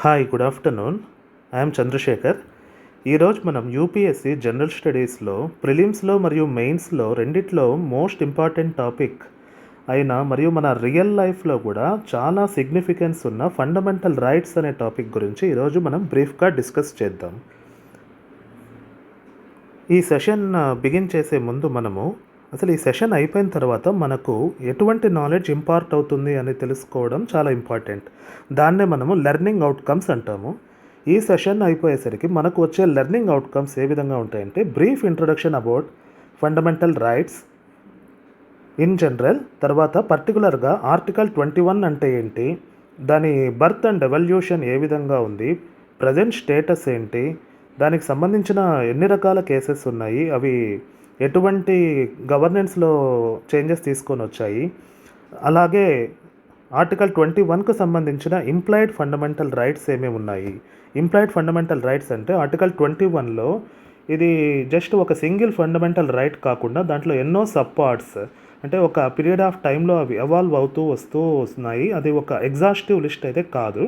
Hi, good afternoon. I'm Chandrashekar. ఈరోజు మనం UPSC general స్టడీస్లో ప్రిలిమ్స్లో మరియు మెయిన్స్లో రెండిట్లో మోస్ట్ ఇంపార్టెంట్ టాపిక్ అయిన మరియు మన రియల్ లైఫ్లో కూడా చాలా సిగ్నిఫికెన్స్ ఉన్న ఫండమెంటల్ రైట్స్ అనే టాపిక్ గురించి ఈరోజు మనం బ్రీఫ్గా డిస్కస్ చేద్దాం. ఈ సెషన్ బిగిన్ చేసే ముందు మనము అసలు ఈ సెషన్ అయిపోయిన తర్వాత మనకు ఎటువంటి నాలెడ్జ్ ఇంపార్ట్ అవుతుంది అని తెలుసుకోవడం చాలా ఇంపార్టెంట్. దాన్నే మనము లెర్నింగ్ అవుట్కమ్స్ అంటాము. ఈ సెషన్ అయిపోయేసరికి మనకు వచ్చే లెర్నింగ్ అవుట్కమ్స్ ఏ విధంగా ఉంటాయంటే brief introduction about fundamental rights in general, తర్వాత పర్టికులర్గా ఆర్టికల్ 21 అంటే ఏంటి, దాని బర్త్ అండ్ ఎవల్యూషన్ ఏ విధంగా ఉంది, ప్రజెంట్ స్టేటస్ ఏంటి, దానికి సంబంధించిన ఎన్ని రకాల కేసెస్ ఉన్నాయి, అవి ఎటువంటి గవర్నెన్స్లో చేంజెస్ తీసుకొని వచ్చాయి, అలాగే ఆర్టికల్ 21కు సంబంధించిన ఇంప్లాయిడ్ ఫండమెంటల్ రైట్స్ ఏమేమి ఉన్నాయి. ఇంప్లాయిడ్ ఫండమెంటల్ రైట్స్ అంటే ఆర్టికల్ 21లో ఇది జస్ట్ ఒక సింగిల్ ఫండమెంటల్ రైట్ కాకుండా దాంట్లో ఎన్నో సబ్ పార్ట్స్, అంటే ఒక పీరియడ్ ఆఫ్ టైంలో అవి ఎవాల్వ్ అవుతూ వస్తున్నాయి. అది ఒక ఎగ్జాస్టివ్ లిస్ట్ అయితే కాదు.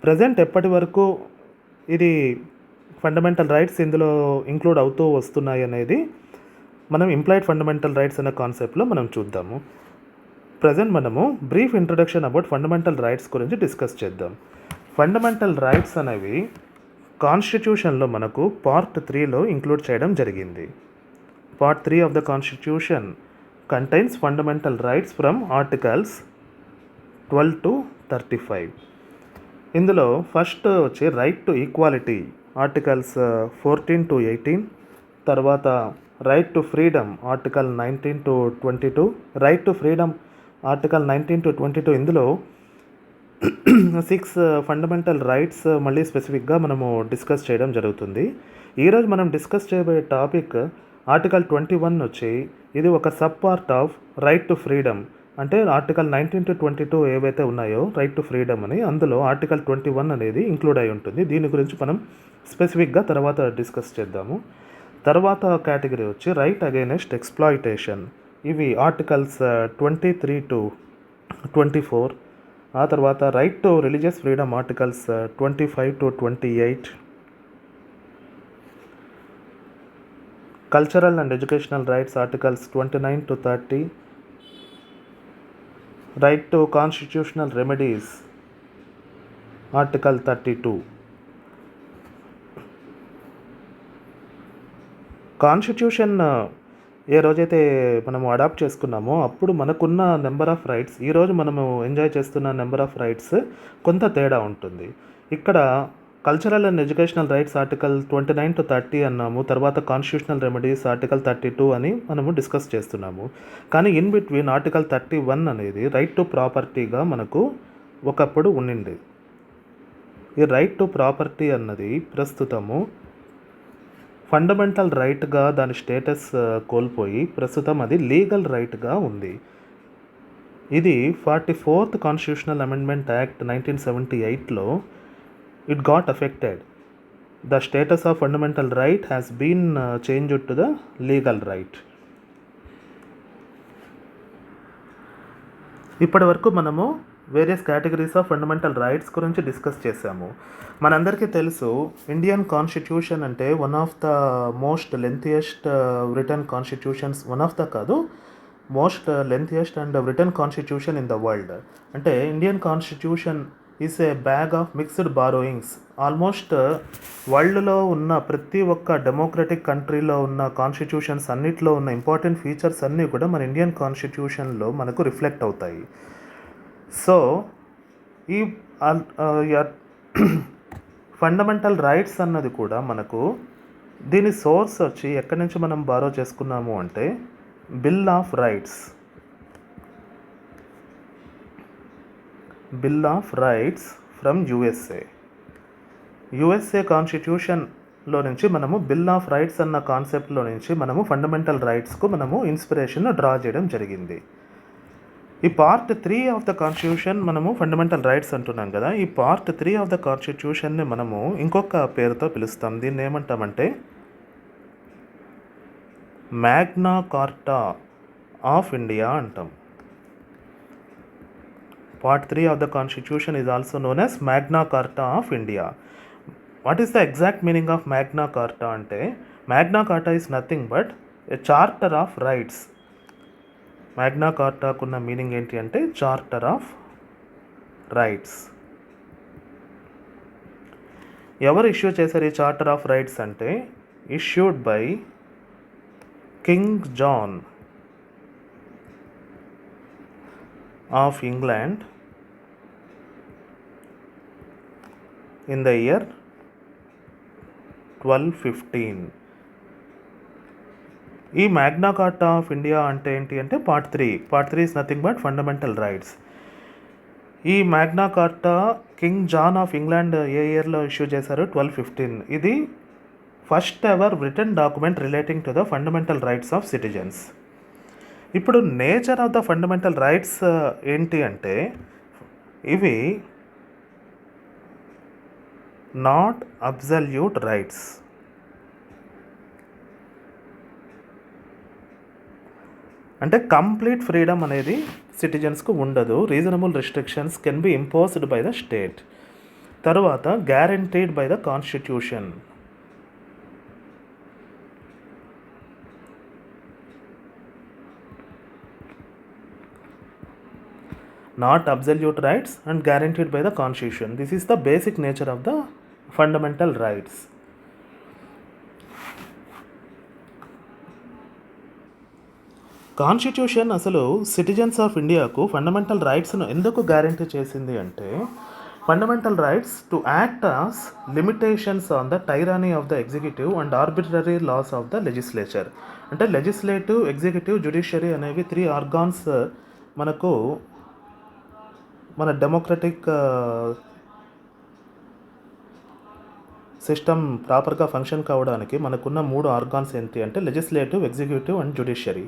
ప్రజెంట్ ఎప్పటి వరకు ఇది ఫండమెంటల్ రైట్స్ ఇందులో ఇంక్లూడ్ అవుతూ వస్తున్నాయి అనేది మనం ఇంప్లాయిడ్ ఫండమెంటల్ రైట్స్ అనే కాన్సెప్ట్లో మనం చూద్దాము. ప్రజెంట్ మనము brief introduction about fundamental rights గురించి డిస్కస్ చేద్దాం. ఫండమెంటల్ రైట్స్ అనేవి కాన్స్టిట్యూషన్లో మనకు పార్ట్ 3లో ఇంక్లూడ్ చేయడం జరిగింది. Part 3 of the constitution contains fundamental rights from articles 12 to 35. ఇందులో ఫస్ట్ వచ్చి right to equality articles 14 to 18, తర్వాత right to freedom article 19 to 22, right to freedom article 19 to 22. ఇందులో 6 ఫండమెంటల్ రైట్స్ మళ్ళీ స్పెసిఫిక్గా మనము డిస్కస్ చేయడం జరుగుతుంది. ఈరోజు మనం డిస్కస్ చేయబోయే టాపిక్ ఆర్టికల్ 21 వచ్చి ఇది ఒక sub part of right to freedom. అంటే ఆర్టికల్ 19 to 22 ఏవైతే ఉన్నాయో రైట్ టు ఫ్రీడమ్ అని, అందులో ఆర్టికల్ 21 అనేది ఇంక్లూడ్ అయి ఉంటుంది. దీని గురించి మనం స్పెసిఫిక్గా తర్వాత డిస్కస్ చేద్దాము. తర్వాత కేటగిరీ వచ్చి రైట్ అగైనెస్ట్ ఎక్స్ప్లాయిటేషన్. ఇవి ఆర్టికల్స్ 23 to 24. ఆ తర్వాత right to religious freedom articles 25 to 28, cultural and educational rights articles 29 to 30, right to constitutional remedies article 32. Constitution ఏ రోజైతే మనము అడాప్ట్ చేసుకున్నామో అప్పుడు మనకున్న నెంబర్ ఆఫ్ రైట్స్, ఈరోజు మనము ఎంజాయ్ చేస్తున్న నెంబర్ ఆఫ్ రైట్స్ కొంత తేడా ఉంటుంది. ఇక్కడ cultural and educational rights article 29 to 30 అన్నాము, తర్వాత కాన్స్టిట్యూషనల్ రెమెడీస్ ఆర్టికల్ 32 అని మనము డిస్కస్ చేస్తున్నాము. కానీ ఇన్ బిట్వీన్ ఆర్టికల్ 31 అనేది రైట్ టు ప్రాపర్టీగా మనకు ఒకప్పుడు ఉండింది. ఈ రైట్ టు ప్రాపర్టీ అన్నది ప్రస్తుతము ఫండమెంటల్ రైట్గా దాని స్టేటస్ కోల్పోయి ప్రస్తుతం అది లీగల్ రైట్గా ఉంది. ఇది 44th కాన్స్టిట్యూషనల్ అమెండ్మెంట్ యాక్ట్ 1978లో it got affected. The status of fundamental right has been changed to the legal right. ఇప్పటి వరకు మనము various categories of fundamental rights గురించి డిస్కస్ చేశాము. మనందరికీ తెలుసు ఇండియన్ కాన్స్టిట్యూషన్ అంటే one of the most lengthiest written constitutions, one of the కాదు most lengthiest and written constitution in the world. అంటే Indian constitution is a bag of mixed borrowings. Almost వరల్డ్లో ఉన్న ప్రతి ఒక్క డెమోక్రటిక్ కంట్రీలో ఉన్న కాన్స్టిట్యూషన్స్ అన్నిట్లో ఉన్న ఇంపార్టెంట్ ఫీచర్స్ అన్నీ కూడా మన ఇండియన్ కాన్స్టిట్యూషన్లో మనకు రిఫ్లెక్ట్ అవుతాయి. సో ఈ ఫండమెంటల్ రైట్స్ అన్నది కూడా మనకు దీని సోర్స్ వచ్చి ఎక్కడి నుంచి మనం బారో చేసుకున్నాము అంటే bill of rights. Bill of rights from USA కాన్స్టిట్యూషన్లో నుంచి మనము బిల్ ఆఫ్ రైట్స్ అన్న కాన్సెప్ట్లో నుంచి మనము ఫండమెంటల్ రైట్స్కు మనము ఇన్స్పిరేషన్ డ్రా చేయడం జరిగింది. ఈ పార్ట్ 3 ఆఫ్ ద కాన్స్టిట్యూషన్ మనము ఫండమెంటల్ రైట్స్ అంటున్నాం కదా, ఈ పార్ట్ 3 ఆఫ్ ద కాన్స్టిట్యూషన్ని మనము ఇంకొక పేరుతో పిలుస్తాం. దీన్ని ఏమంటామంటే మ్యాగ్నా కార్టా ఆఫ్ ఇండియా అంటాం. Part 3 of the Constitution is also known as Magna Carta of India. What is the exact meaning of Magna Carta ante? Magna Carta is nothing but a charter of rights. Magna Carta kuన్న meaning ఏంటి అంటే charter of rights. ఎవరు issue చేశారు ఈ charter of rights అంటే issued by king John of England in the year 1215. ఈ Magna Carta of India అంటే ఏంటి అంటే part three is nothing but fundamental rights. ఈ Magna Carta king John of England ఏ ఇయర్లో ఇష్యూ చేశారు? 1215. ఇది first ever written document relating to the fundamental rights of citizens. ఇప్పుడు nature of the fundamental rights ఏంటి అంటే ఇవి నాట్ అబ్సల్యూట్ రైట్స్. అంటే కంప్లీట్ ఫ్రీడమ్ అనేది సిటిజన్స్కు ఉండదు. Reasonable restrictions can be imposed by the state. తర్వాత guaranteed by the constitution. Not absolute rights and guaranteed by the Constitution. This is the basic nature of the fundamental rights. Constitution అసలు citizens of ఇండియాకు fundamental రైట్స్ను ఎందుకు guarantee చేసింది అంటే fundamental rights to act as limitations on the tyranny of the executive and arbitrary laws of the legislature. అంటే legislative, executive, judiciary అనేవి 3 organs మనకు మన డెమోక్రటిక్ సిస్టమ్ ప్రాపర్గా ఫంక్షన్ కావడానికి మనకున్న 3 ఆర్గాన్స్ ఏంటి అంటే లెజిస్లేటివ్, ఎగ్జిక్యూటివ్ అండ్ జ్యుడిషియరీ.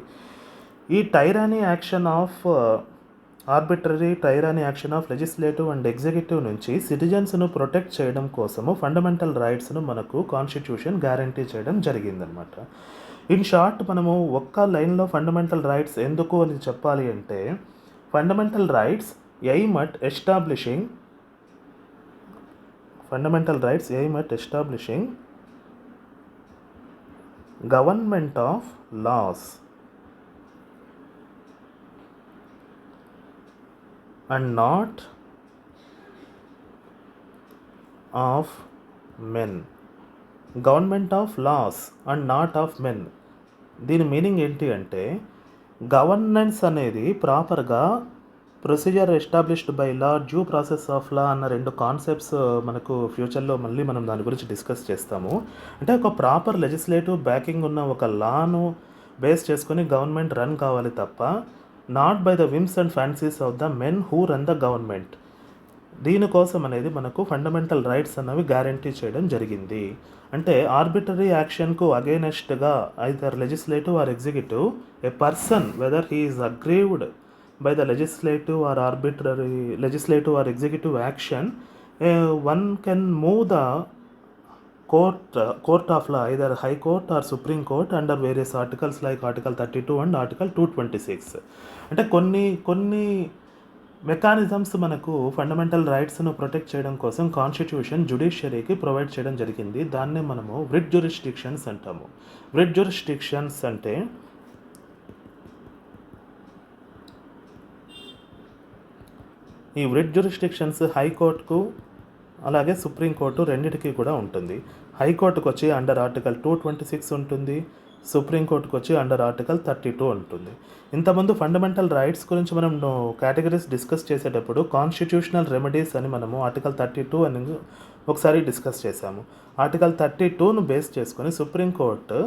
ఈ tyranny action of tyranny action of legislative and executive నుంచి సిటిజన్స్ను ప్రొటెక్ట్ చేయడం కోసము ఫండమెంటల్ రైట్స్ను మనకు కాన్స్టిట్యూషన్ గ్యారంటీ చేయడం జరిగిందనమాట. ఇన్ షార్ట్ మనము ఒక్క లైన్లో ఫండమెంటల్ రైట్స్ ఎందుకు అని చెప్పాలి అంటే fundamental rights aim at establishing government of laws and not of men. Government of laws and not of men. దీని మీనింగ్ ఏంటి అంటే గవర్నెన్స్ అనేది ప్రాపర్గా procedure established by law, due process of law అన్న 2 కాన్సెప్ట్స్ మనకు ఫ్యూచర్లో మళ్ళీ మనం దాని గురించి డిస్కస్ చేస్తాము. అంటే ఒక ప్రాపర్ లెజిస్లేటివ్ బ్యాకింగ్ ఉన్న ఒక లాను బేస్ చేసుకొని గవర్నమెంట్ రన్ కావాలి తప్ప not by the whims and fancies of the men who run the government. దీనికోసం అనేది మనకు ఫండమెంటల్ రైట్స్ అన్నవి గ్యారంటీ చేయడం జరిగింది. అంటే ఆర్బిటరీ యాక్షన్కు అగైనెస్ట్గా either legislative or executive a person whether he is aggrieved by the legislative or executive action, one can move the court of law, either high court or supreme court, under various articles like article 32 and article 226. అంటే కొన్ని mechanisms మనకు fundamental రైట్స్ను protect చేయడం కోసం constitution జ్యుడిషియరీకి provide చేయడం జరిగింది. దాన్నే మనము writ జ్యూరిస్డిక్షన్స్ అంటాము. వ్రిట్ జ్యూరిస్డిక్షన్స్ అంటే ఈ వ్రిట్ జ్యూరిస్డిక్షన్స్ హైకోర్టుకు అలాగే సుప్రీంకోర్టు రెండింటికి కూడా ఉంటుంది. హైకోర్టుకు వచ్చి అండర్ ఆర్టికల్ 226 ఉంటుంది, సుప్రీంకోర్టుకు వచ్చి అండర్ ఆర్టికల్ 32 ఉంటుంది. ఇంతకుముందు ఫండమెంటల్ రైట్స్ గురించి మనం కేటగిరీస్ డిస్కస్ చేసేటప్పుడు కాన్స్టిట్యూషనల్ రెమెడీస్ అని మనము ఆర్టికల్ 32 అని ఒకసారి డిస్కస్ చేశాము. ఆర్టికల్ 32ను బేస్ చేసుకొని supreme court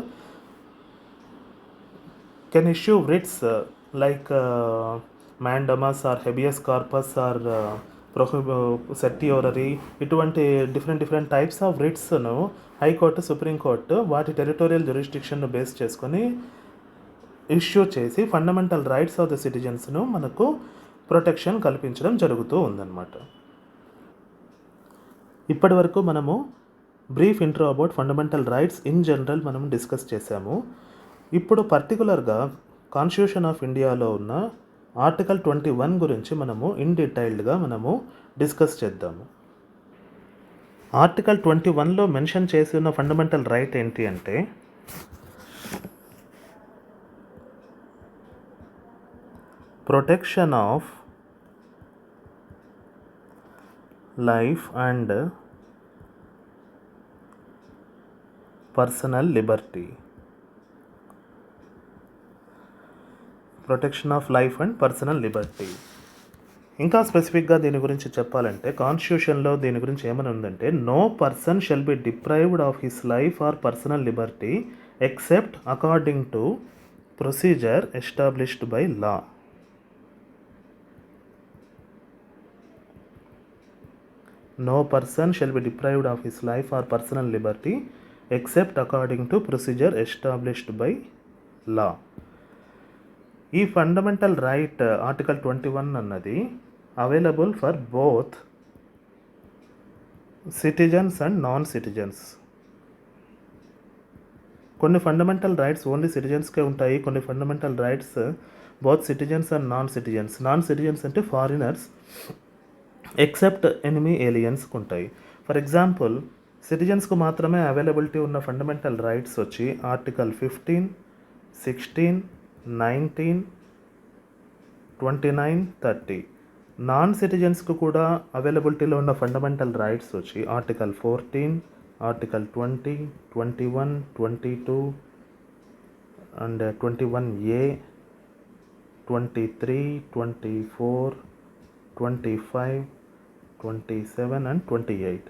can issue writs like mandamus or habeas corpus or certiorari. ఇటువంటి డిఫరెంట్ టైప్స్ ఆఫ్ రిట్స్ను హైకోర్టు, సుప్రీంకోర్టు వాటి టెరిటోరియల్ జ్యూరిస్డిక్షన్ను బేస్ చేసుకొని ఇష్యూ చేసి ఫండమెంటల్ రైట్స్ ఆఫ్ ద సిటిజన్స్ను మనకు ప్రొటెక్షన్ కల్పించడం జరుగుతూ ఉందన్నమాట. ఇప్పటి వరకు మనము brief intro about fundamental rights in general మనం డిస్కస్ చేశాము. ఇప్పుడు పర్టికులర్గా కాన్స్టిట్యూషన్ ఆఫ్ ఇండియాలో ఉన్న ఆర్టికల్ 21 గురించి మనము ఇన్ డీటెయిల్డ్గా మనము డిస్కస్ చేద్దాము. ఆర్టికల్ 21లో మెన్షన్ చేసి ఉన్న ఫండమెంటల్ రైట్ ఏంటి అంటే protection of life and personal Liberty. Protection of life and personal Liberty. ఇంకా స్పెసిఫిక్గా దీని గురించి చెప్పాలంటే కాన్స్టిట్యూషన్లో దీని గురించి ఏమని ఉందంటే no person shall be deprived of his life or personal liberty except according to procedure established by law. No person shall be deprived of his life or personal liberty except according to procedure established by law. ఈ fundamental right article 21 అన్నది available for both citizens and non citizens. కొన్ని fundamental rights only సిటిజన్స్కే ఉంటాయి, కొన్ని fundamental rights both citizens and non citizens. Non citizens అంటే foreigners except enemy ఏలియన్స్కి ఉంటాయి. For example సిటిజన్స్కు మాత్రమే availability ఉన్న fundamental rights వచ్చి ఆర్టికల్ 15, 16, 19, 29, 30. నాన్ సిటిజన్స్కు కూడా అవైలబిలిటీలో ఉన్న ఫండమెంటల్ రైట్స్ వచ్చి article 14, article 20, 21, 22 and 21A, 23, 24, 25, 27 and 28.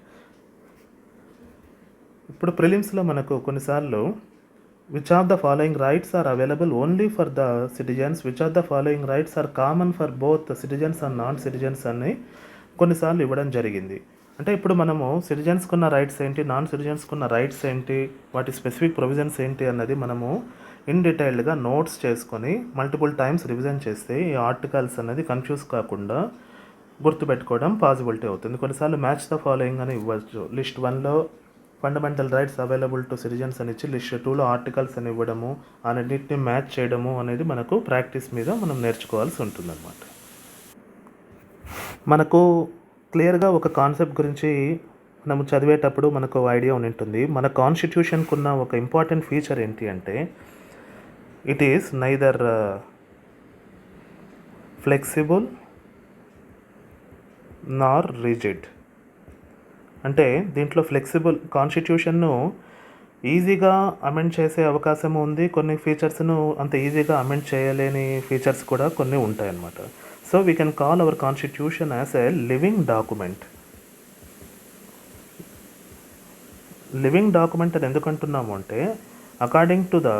ఇప్పుడు ప్రిలిమ్స్లో మనకు కొన్నిసార్లు which of the following rights are available only for the citizens, which of the following rights are common for both citizens and non citizens అని కొన్నిసార్లు ఇవ్వడం జరిగింది. అంటే ఇప్పుడు మనము సిటిజన్స్కున్న రైట్స్ ఏంటి, నాన్ సిటిజన్స్కున్న రైట్స్ ఏంటి, వాటి స్పెసిఫిక్ ప్రొవిజన్స్ ఏంటి అన్నది మనము ఇన్ డీటెయిల్డ్గా నోట్స్ చేసుకొని మల్టిపుల్ టైమ్స్ రివిజన్ చేస్తే ఈ ఆర్టికల్స్ అనేది కన్ఫ్యూజ్ కాకుండా గుర్తుపెట్టుకోవడం పాసిబిలిటీ అవుతుంది. కొన్నిసార్లు మ్యాచ్ ద ఫాలోయింగ్ అని ఇవ్వచ్చు. లిస్ట్ 1లో fundamental rights available to citizens అని ఇచ్చి లిస్ట్ 2లో ఆర్టికల్స్ అని ఇవ్వడము, అన్నింటినీ మ్యాచ్ చేయడము అనేది మనకు ప్రాక్టీస్ మీద మనం నేర్చుకోవాల్సి ఉంటుందన్నమాట. మనకు క్లియర్గా ఒక కాన్సెప్ట్ గురించి మనం చదివేటప్పుడు మనకు ఐడియా ఉంటుంది. మన కాన్స్టిట్యూషన్కు ఉన్న ఒక ఇంపార్టెంట్ ఫీచర్ ఏంటి అంటే it is neither flexible Nar rigid. అంటే దీంట్లో ఫ్లెక్సిబుల్ కాన్స్టిట్యూషన్ను ఈజీగా అమెండ్ చేసే అవకాశం ఉంది, కొన్ని ఫీచర్స్ను అంత ఈజీగా అమెండ్ చేయలేని ఫీచర్స్ కూడా కొన్ని ఉంటాయన్నమాట. So we can call our constitution as a living document. Living document అని ఎందుకు అంటున్నాము అంటే according to the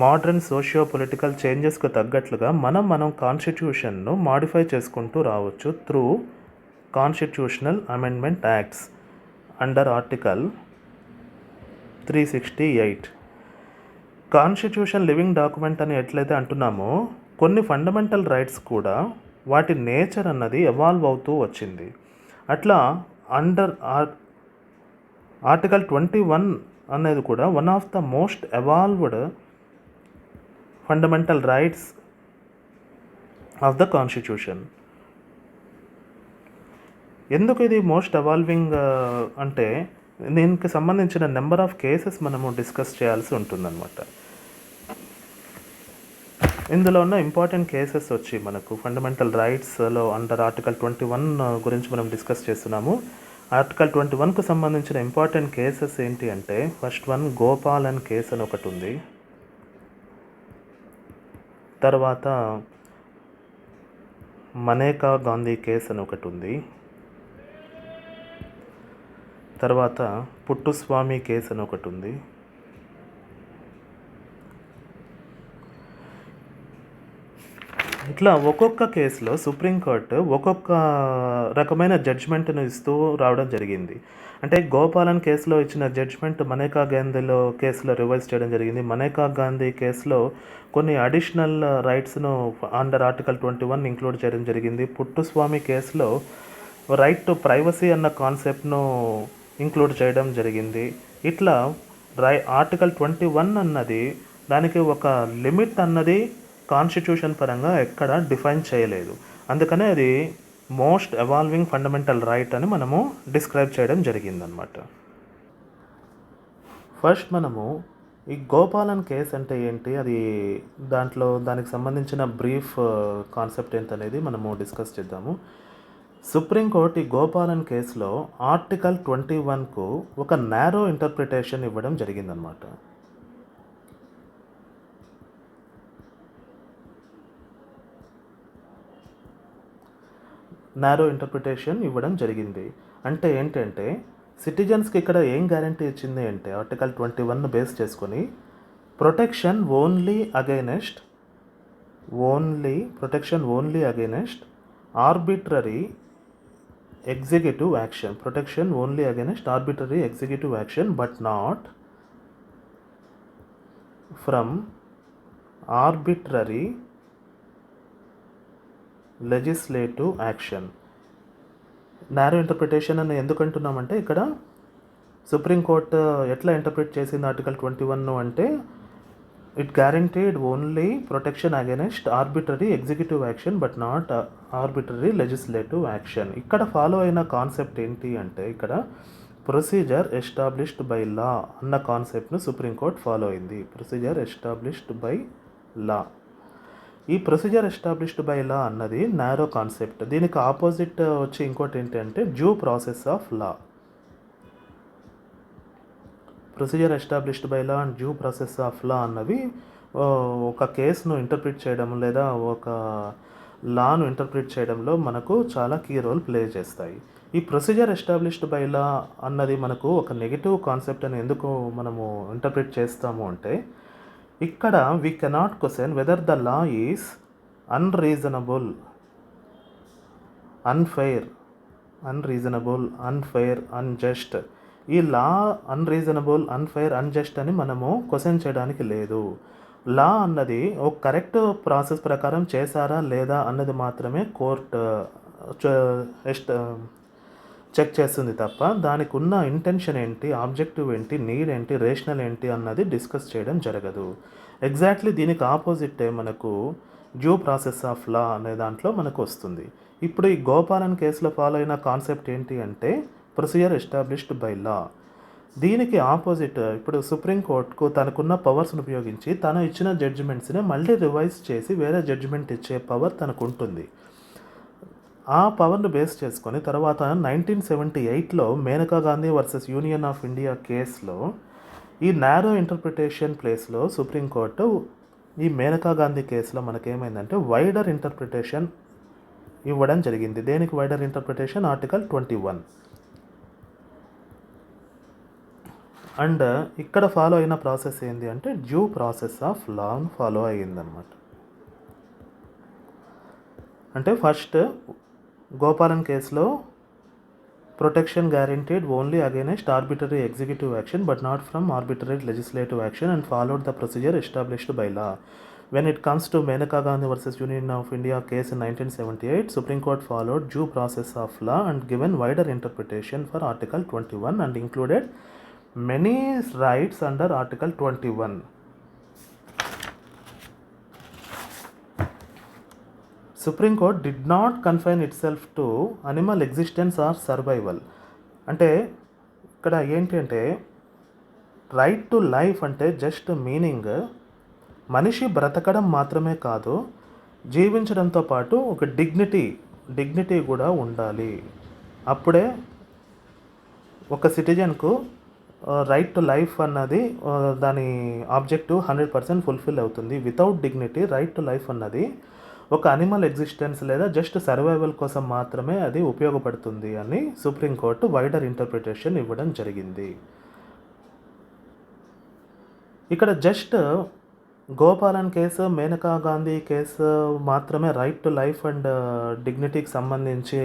modern socio political చేంజెస్కు తగ్గట్లుగా మనం కాన్స్టిట్యూషన్ను మాడిఫై చేసుకుంటూ రావచ్చు through constitutional amendment acts under article 368. Constitution living document అని ఎట్లయితే అంటున్నామో కొన్ని ఫండమెంటల్ రైట్స్ కూడా వాటి నేచర్ అన్నది ఎవాల్వ్ అవుతూ వచ్చింది. అట్లా అండర్ ఆర్టికల్ 21 అనేది కూడా one of the most evolved fundamental rights of the constitution. ఎందుకు ఇది మోస్ట్ ఎవాల్వింగ్ అంటే దీనికి సంబంధించిన నెంబర్ ఆఫ్ కేసెస్ మనము డిస్కస్ చేయాల్సి ఉంటుందన్నమాట. ఇందులో ఉన్న ఇంపార్టెంట్ కేసెస్ వచ్చి మనకు ఫండమెంటల్ రైట్స్లో అండర్ ఆర్టికల్ 21 గురించి మనం డిస్కస్ చేస్తున్నాము. ఆర్టికల్ 21కు సంబంధించిన ఇంపార్టెంట్ కేసెస్ ఏంటి అంటే ఫస్ట్ వన్ గోపాలన్ కేసు అని ఒకటి ఉంది, తర్వాత మనేకా గాంధీ కేసు అని ఒకటి ఉంది, తర్వాత పుట్టుస్వామి కేసు అని ఒకటి ఉంది, ఇట్లా ఒక్కొక్క కేసులో సుప్రీంకోర్టు ఒక్కొక్క రకమైన జడ్జ్మెంట్ను ఇస్తూ రావడం జరిగింది. అంటే గోపాలన్ కేసులో ఇచ్చిన జడ్జ్మెంట్ మనేకా గాంధీలో కేసులో రివైజ్ చేయడం జరిగింది. మనేకా గాంధీ కేసులో కొన్ని అడిషనల్ రైట్స్ను అండర్ ఆర్టికల్ 21 ఇంక్లూడ్ చేయడం జరిగింది. పుట్టుస్వామి కేసులో రైట్ టు ప్రైవసీ అన్న కాన్సెప్ట్ను ఇంక్లూడ్ చేయడం జరిగింది. ఇట్లా ఆర్టికల్ 21 అన్నది దానికి ఒక లిమిట్ అన్నది కాన్స్టిట్యూషన్ పరంగా ఎక్కడ డిఫైన్ చేయలేదు. అందుకనే అది మోస్ట్ ఎవాల్వింగ్ ఫండమెంటల్ రైట్ అని మనము డిస్క్రైబ్ చేయడం జరిగిందనమాట. ఫస్ట్ మనము ఈ గోపాలన్ కేస్ అంటే ఏంటి, అది దానికి సంబంధించిన బ్రీఫ్ కాన్సెప్ట్ ఏంటనేది మనము డిస్కస్ చేద్దాము. సుప్రీంకోర్టు ఈ గోపాలన్ కేసులో ఆర్టికల్ 21కు ఒక నారో ఇంటర్ప్రిటేషన్ ఇవ్వడం జరిగిందనమాట. నారో ఇంటర్ప్రిటేషన్ ఇవ్వడం జరిగింది. అంటే ఏంటంటే సిటిజన్స్కి ఇక్కడ ఏం గ్యారంటీ ఇచ్చింది అంటే ఆర్టికల్ 21 బేస్ చేసుకొని protection only against arbitrary executive action but not from arbitrary legislative action. Narrow interpretation అని ఎందుకు అంటున్నామంటే ఇక్కడ సుప్రీంకోర్టు ఎట్లా ఇంటర్ప్రిట్ చేసింది ఆర్టికల్ 21 అంటే it guaranteed only protection against arbitrary executive action but not arbitrary legislative action. ఇక్కడ follow అయిన concept ఏంటి అంటే ఇక్కడ ప్రొసీజర్ ఎస్టాబ్లిష్డ్ బై లా అన్న కాన్సెప్ట్ను సుప్రీంకోర్టు ఫాలో అయింది. ప్రొసీజర్ ఎస్టాబ్లిష్డ్ బై లా. ఈ ప్రొసీజర్ ఎస్టాబ్లిష్డ్ బై లా అన్నది నారో కాన్సెప్ట్. దీనికి ఆపోజిట్ వచ్చి ఇంకోటి ఏంటంటే due process of law. Procedure established by law and due process of law అన్నవి ఒక కేసును ఇంటర్ప్రిట్ చేయడం లేదా ఒక లాను ఇంటర్ప్రిట్ చేయడంలో మనకు చాలా కీ రోల్ ప్లే చేస్తాయి. ఈ ప్రొసీజర్ ఎస్టాబ్లిష్డ్ బై లా అన్నది మనకు ఒక నెగిటివ్ కాన్సెప్ట్ అని ఎందుకు మనము ఇంటర్ప్రిట్ చేస్తాము అంటే ఇక్కడ we cannot question whether the law is unreasonable, unfair, unjust. ఈ లా అన్రీజనబుల్, అన్ఫెయిర్, అన్జస్ట్ అని మనము క్వశ్చన్ చేయడానికి లేదు. లా అన్నది ఒక కరెక్ట్ ప్రాసెస్ ప్రకారం చేశారా లేదా అన్నది మాత్రమే కోర్టు చెక్ చేస్తుంది తప్ప దానికి ఉన్న ఇంటెన్షన్ ఏంటి, ఆబ్జెక్టివ్ ఏంటి, నీడ్ ఏంటి, రేషనల్ ఏంటి అన్నది డిస్కస్ చేయడం జరగదు. ఎగ్జాక్ట్లీ దీనికి ఆపోజిటే మనకు డ్యూ ప్రాసెస్ ఆఫ్ లా అనే దాంట్లో మనకు వస్తుంది. ఇప్పుడు ఈ గోపాలన్ కేసులో ఫాలో అయిన కాన్సెప్ట్ ఏంటి అంటే ప్రొసీజర్ ఎస్టాబ్లిష్డ్ బై లా. దీనికి ఆపోజిట్ ఇప్పుడు సుప్రీంకోర్టుకు తనకున్న పవర్స్ను ఉపయోగించి తను ఇచ్చిన జడ్జిమెంట్స్ని మళ్ళీ రివైజ్ చేసి వేరే జడ్జిమెంట్ ఇచ్చే పవర్ తనకు ఉంటుంది. ఆ పవర్ను బేస్ చేసుకొని తర్వాత 1978లో Maneka Gandhi versus union of India కేసులో ఈ నారో ఇంటర్ప్రిటేషన్ ప్లేస్లో సుప్రీంకోర్టు ఈ మేనకా గాంధీ కేసులో మనకేమైందంటే వైడర్ ఇంటర్ప్రిటేషన్ ఇవ్వడం జరిగింది. దేనికి వైడర్ ఇంటర్ప్రిటేషన్? ఆర్టికల్ 21. అండ్ ఇక్కడ ఫాలో అయిన ప్రాసెస్ ఏంటి అంటే డ్యూ ప్రాసెస్ ఆఫ్ లాను ఫాలో అయ్యిందనమాట. అంటే ఫస్ట్ గోపాలన్ కేసులో protection guaranteed only against arbitrary executive action but not from arbitrary legislative action and followed the procedure established by law. When it comes to Menaka Gandhi versus Union of India case in 1978, Supreme Court followed due process of law and given wider interpretation for Article 21 and included many rights under Article 21. Supreme Court did not confine itself to animal existence or survival. అంటే ఇక్కడ ఏంటి అంటే right to life అంటే just meaning మనిషి బ్రతకడం మాత్రమే కాదు, జీవించడంతో పాటు ఒక డిగ్నిటీ కూడా ఉండాలి. అప్పుడే ఒక సిటిజన్కు రైట్ టు లైఫ్ అన్నది దాని ఆబ్జెక్టివ్ 100% ఫుల్ఫిల్ అవుతుంది. Without dignity right to life అన్నది ఒక అనిమల్ ఎగ్జిస్టెన్స్ లేదా జస్ట్ సర్వైవల్ కోసం మాత్రమే అది ఉపయోగపడుతుంది అని సుప్రీంకోర్టు వైడర్ ఇంటర్ప్రిటేషన్ ఇవ్వడం జరిగింది. ఇక్కడ just Gopalan case, Maneka Gandhi case మాత్రమే రైట్ టు లైఫ్ అండ్ డిగ్నిటీకి సంబంధించి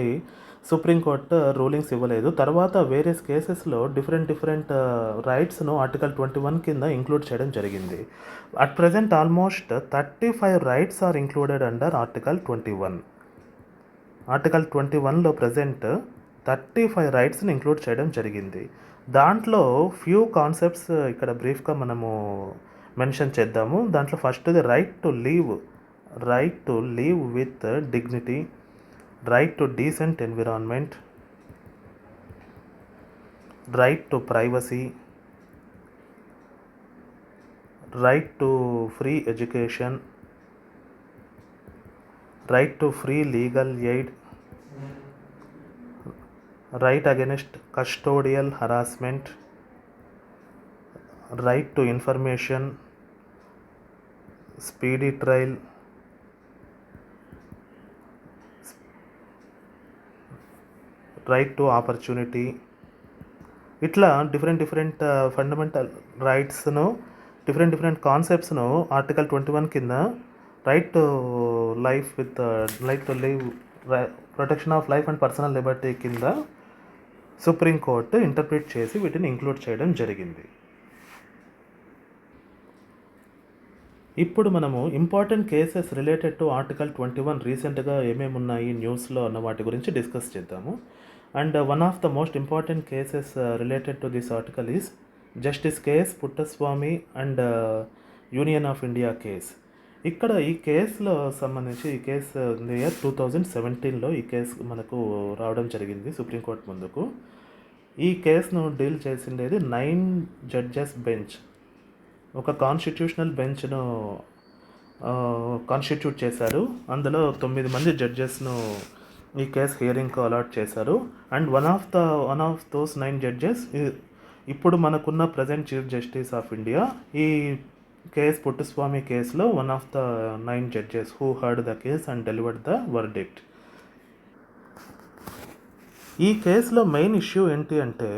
సుప్రీంకోర్టు రూలింగ్స్ ఇవ్వలేదు. తర్వాత వేరియస్ కేసెస్లో డిఫరెంట్ రైట్స్ను ఆర్టికల్ 21 కింద ఇంక్లూడ్ చేయడం జరిగింది. At present almost 35 rights are included under article 21. Article 21లో ప్రజెంట్ 35 రైట్స్ని ఇంక్లూడ్ చేయడం జరిగింది. దాంట్లో ఫ్యూ కాన్సెప్ట్స్ ఇక్కడ బ్రీఫ్గా మనము మెన్షన్ చేద్దాము. దాంట్లో ఫస్ట్ది right to leave right to live with dignity, right to decent environment, right to privacy, right to free education, right to free legal aid, right against custodial harassment, right to information, speedy trial, right to opportunity. ఇట్లా different fundamental రైట్స్ను different కాన్సెప్ట్స్ను article 21 కింద right to life with right to live, protection of life and personal Liberty కింద supreme court interpret చేసి వీటిని include చేయడం జరిగింది. ఇప్పుడు మనము important cases related to article 21 రీసెంట్గా ఏమేమి ఉన్నాయి న్యూస్లో అన్న వాటి గురించి డిస్కస్ చేద్దాము. And one of the most important cases related to this article is justice KS Puttaswamy and union of India case. ఇక్కడ ఈ కేసులో సంబంధించి ఈ కేసు ఇయర్ 2017లో ఈ కేసు మనకు రావడం జరిగింది సుప్రీంకోర్టు ముందుకు. ఈ కేసును డీల్ చేసిండేది 9 జడ్జెస్ బెంచ్. ఒక కాన్స్టిట్యూషనల్ బెంచ్ను కాన్స్టిట్యూట్ చేశారు. అందులో 9 మంది జడ్జెస్ను ఈ కేసు హియరింగ్కు అలాట్ చేశారు. And one of those 9 judges ఇప్పుడు మనకున్న present chief justice of India. ఈ కేఎస్ పుట్టస్వామి కేసులో one of the 9 judges who heard the case and delivered the verdict. ఈ కేసులో మెయిన్ ఇష్యూ ఏంటి అంటే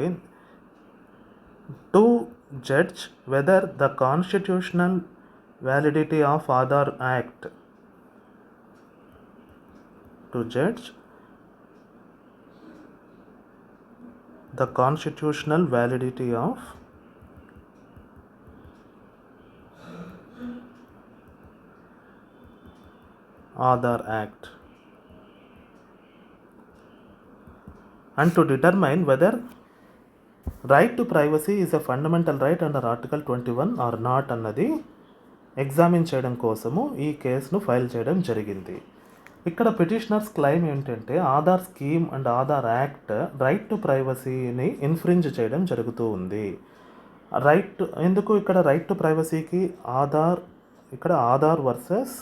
to judge whether the constitutional validity of Aadhaar act, to judge the constitutional validity of Aadhaar Act and to determine whether right to privacy is a fundamental right under Article 21 or not అన్నది examine చేయడం కోసము ఈ కేసును file చేయడం జరిగింది. ఇక్కడ petitioners claim ఏంటంటే Aadhaar scheme and Aadhaar act right to ప్రైవసీని ఇన్ఫ్రింజ్ చేయడం జరుగుతూ ఉంది. ఎందుకు ఇక్కడ రైట్ టు ప్రైవసీకి Aadhaar versus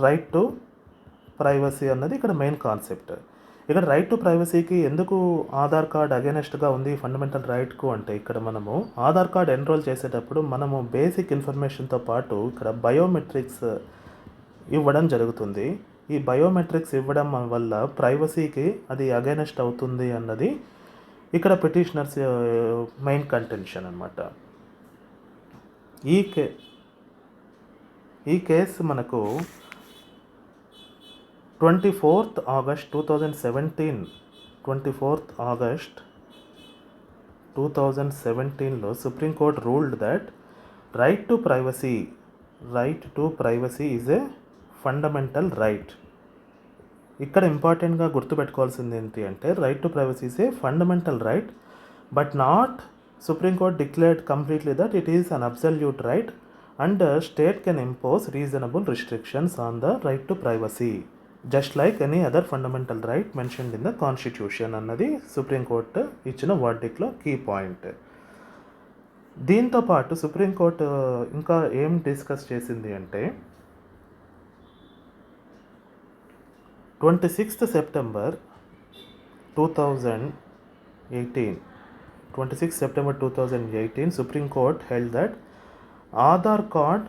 right to privacy అన్నది ఇక్కడ మెయిన్ కాన్సెప్ట్. ఇక్కడ రైట్ టు ప్రైవసీకి ఎందుకు ఆధార్ కార్డ్ అగెనెస్ట్గా ఉంది ఫండమెంటల్ రైట్కు అంటే ఇక్కడ మనము ఆధార్ కార్డ్ ఎన్రోల్ చేసేటప్పుడు మనము బేసిక్ ఇన్ఫర్మేషన్తో పాటు ఇక్కడ బయోమెట్రిక్స్ ఇవ్వడం జరుగుతుంది. ఈ బయోమెట్రిక్స్ ఇవ్వడం వల్ల ప్రైవసీకి అది అగైనెస్ట్ అవుతుంది అన్నది ఇక్కడ పిటిషనర్స్ మెయిన్ కంటెన్షన్ అన్నమాట. ఈ కేసు మనకు 24th August 2017లో supreme court ruled that right to privacy is a fundamental right. ఇక్కడ ఇంపార్టెంట్గా గుర్తుపెట్టుకోవాల్సింది ఏంటి అంటే right to privacy is a fundamental right but not supreme court declared completely that it is an absolute right and state can impose reasonable restrictions on the right to privacy just like any other fundamental right mentioned in the constitution అన్నది supreme court ఇచ్చిన వర్డిక్ట్లో key point. దీంతోపాటు supreme court ఇంకా ఏం discuss చేసింది అంటే 26th September 2018 supreme court held that Aadhaar card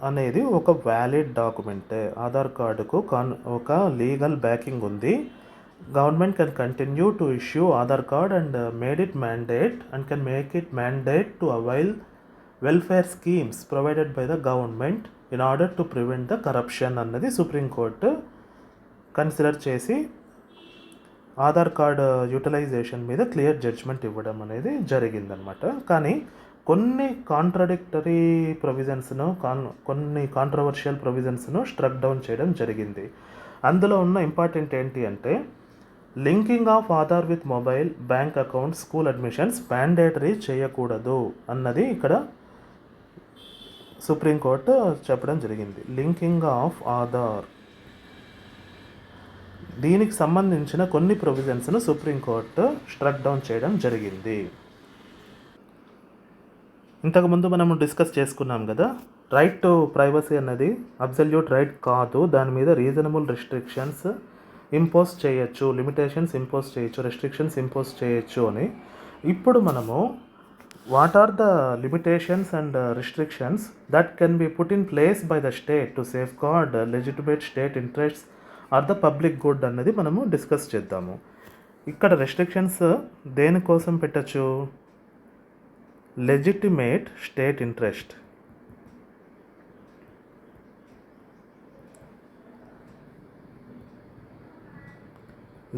అనేది ఒక వ్యాలిడ్ డాక్యుమెంటే. ఆధార్ కార్డుకు ఒక లీగల్ బ్యాకింగ్ ఉంది. Government can continue to issue Aadhaar card and make it mandate to avail welfare schemes provided by the government in order to prevent the corruption అన్నది supreme court consider చేసి Aadhaar card utilisation మీద clear judgement ఇవ్వడం అనేది జరిగిందనమాట. కానీ కొన్ని contradictory ప్రొవిజన్స్ను కొన్ని controversial ప్రొవిజన్స్ను struck down చేయడం జరిగింది. అందులో ఉన్న ఇంపార్టెంట్ ఏంటి అంటే linking of Aadhaar with mobile, bank account, school admissions mandatory చేయకూడదు అన్నది ఇక్కడ సుప్రీంకోర్టు చెప్పడం జరిగింది. లింకింగ్ ఆఫ్ ఆధార్, దీనికి సంబంధించిన కొన్ని ప్రొవిజన్స్ను సుప్రీంకోర్టు స్ట్రక్ డౌన్ చేయడం జరిగింది. ఇంతకుముందు మనము డిస్కస్ చేసుకున్నాం కదా, రైట్ టు ప్రైవసీ అన్నది అబ్సల్యూట్ రైట్ కాదు, దాని మీద రీజనబుల్ రిస్ట్రిక్షన్స్ ఇంపోజ్ చేయొచ్చు, లిమిటేషన్స్ ఇంపోజ్ చేయొచ్చు, రెస్ట్రిక్షన్స్ ఇంపోజ్ చేయొచ్చు అని. ఇప్పుడు మనము what are the limitations and restrictions that can be put in place by the state to safeguard legitimate state interests or the public good అన్నది మనము discuss చేద్దాము. ఇక్కడ రెస్ట్రిక్షన్స్ దేనికోసం పెట్టచ్చు? Legitimate state interest,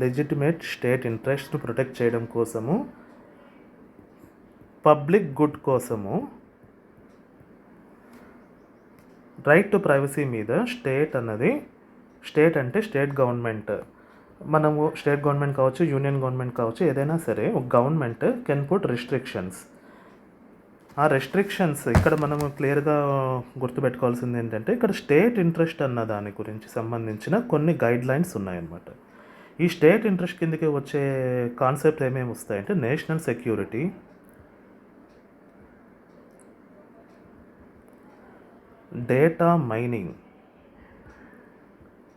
legitimate state ఇంట్రెస్ట్ను protect చేయడం కోసము, public good కోసము రైట్ టు ప్రైవసీ మీద స్టేట్ అన్నది, స్టేట్ అంటే స్టేట్ గవర్నమెంట్, మనము స్టేట్ గవర్నమెంట్ కావచ్చు, యూనియన్ గవర్నమెంట్ కావచ్చు, ఏదైనా సరే ఒక గవర్నమెంట్ కెన్ పుట్ రిస్ట్రిక్షన్స్. ఆ రెస్ట్రిక్షన్స్ ఇక్కడ మనము క్లియర్గా గుర్తుపెట్టుకోవాల్సింది ఏంటంటే, ఇక్కడ స్టేట్ ఇంట్రెస్ట్ అన్న దాని గురించి సంబంధించిన కొన్ని గైడ్ లైన్స్ ఉన్నాయన్నమాట. ఈ స్టేట్ ఇంట్రెస్ట్ కిందకి వచ్చే కాన్సెప్ట్ ఏమేమి వస్తాయంటే, నేషనల్ సెక్యూరిటీ, డేటా మైనింగ్.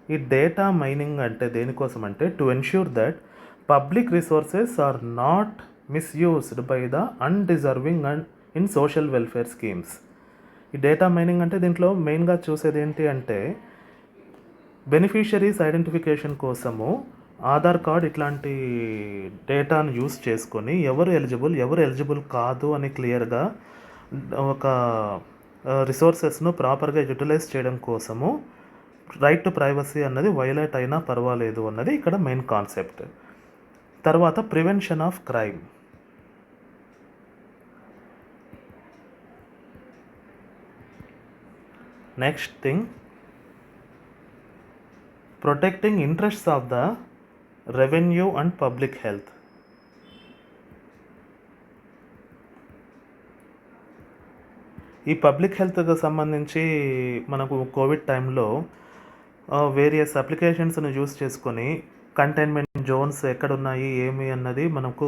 ఈ డేటా మైనింగ్ అంటే దేనికోసం అంటే, to ensure that public resources are not misused by the undeserving and in social welfare schemes. ఈ డేటా మైనింగ్ అంటే దీంట్లో మెయిన్గా చూసేది ఏంటి అంటే, బెనిఫిషరీస్ ఐడెంటిఫికేషన్ కోసము ఆధార్ కార్డ్ ఇట్లాంటి డేటాను యూస్ చేసుకొని ఎవరు ఎలిజిబుల్ కాదు అని క్లియర్గా ఒక రిసోర్సెస్ను ప్రాపర్గా యూటిలైజ్ చేయడం కోసము రైట్ టు ప్రైవసీ అన్నది వైలేట్ అయినా పర్వాలేదు అన్నది ఇక్కడ మెయిన్ కాన్సెప్ట్. తర్వాత prevention of crime. Next thing, protecting interests of the revenue and public health. ఈ పబ్లిక్ హెల్త్కి సంబంధించి మనకు కోవిడ్ టైంలో వేరియస్ అప్లికేషన్స్ను యూస్ చేసుకొని కంటైన్మెంట్ జోన్స్ ఎక్కడున్నాయి ఏమి అన్నది మనకు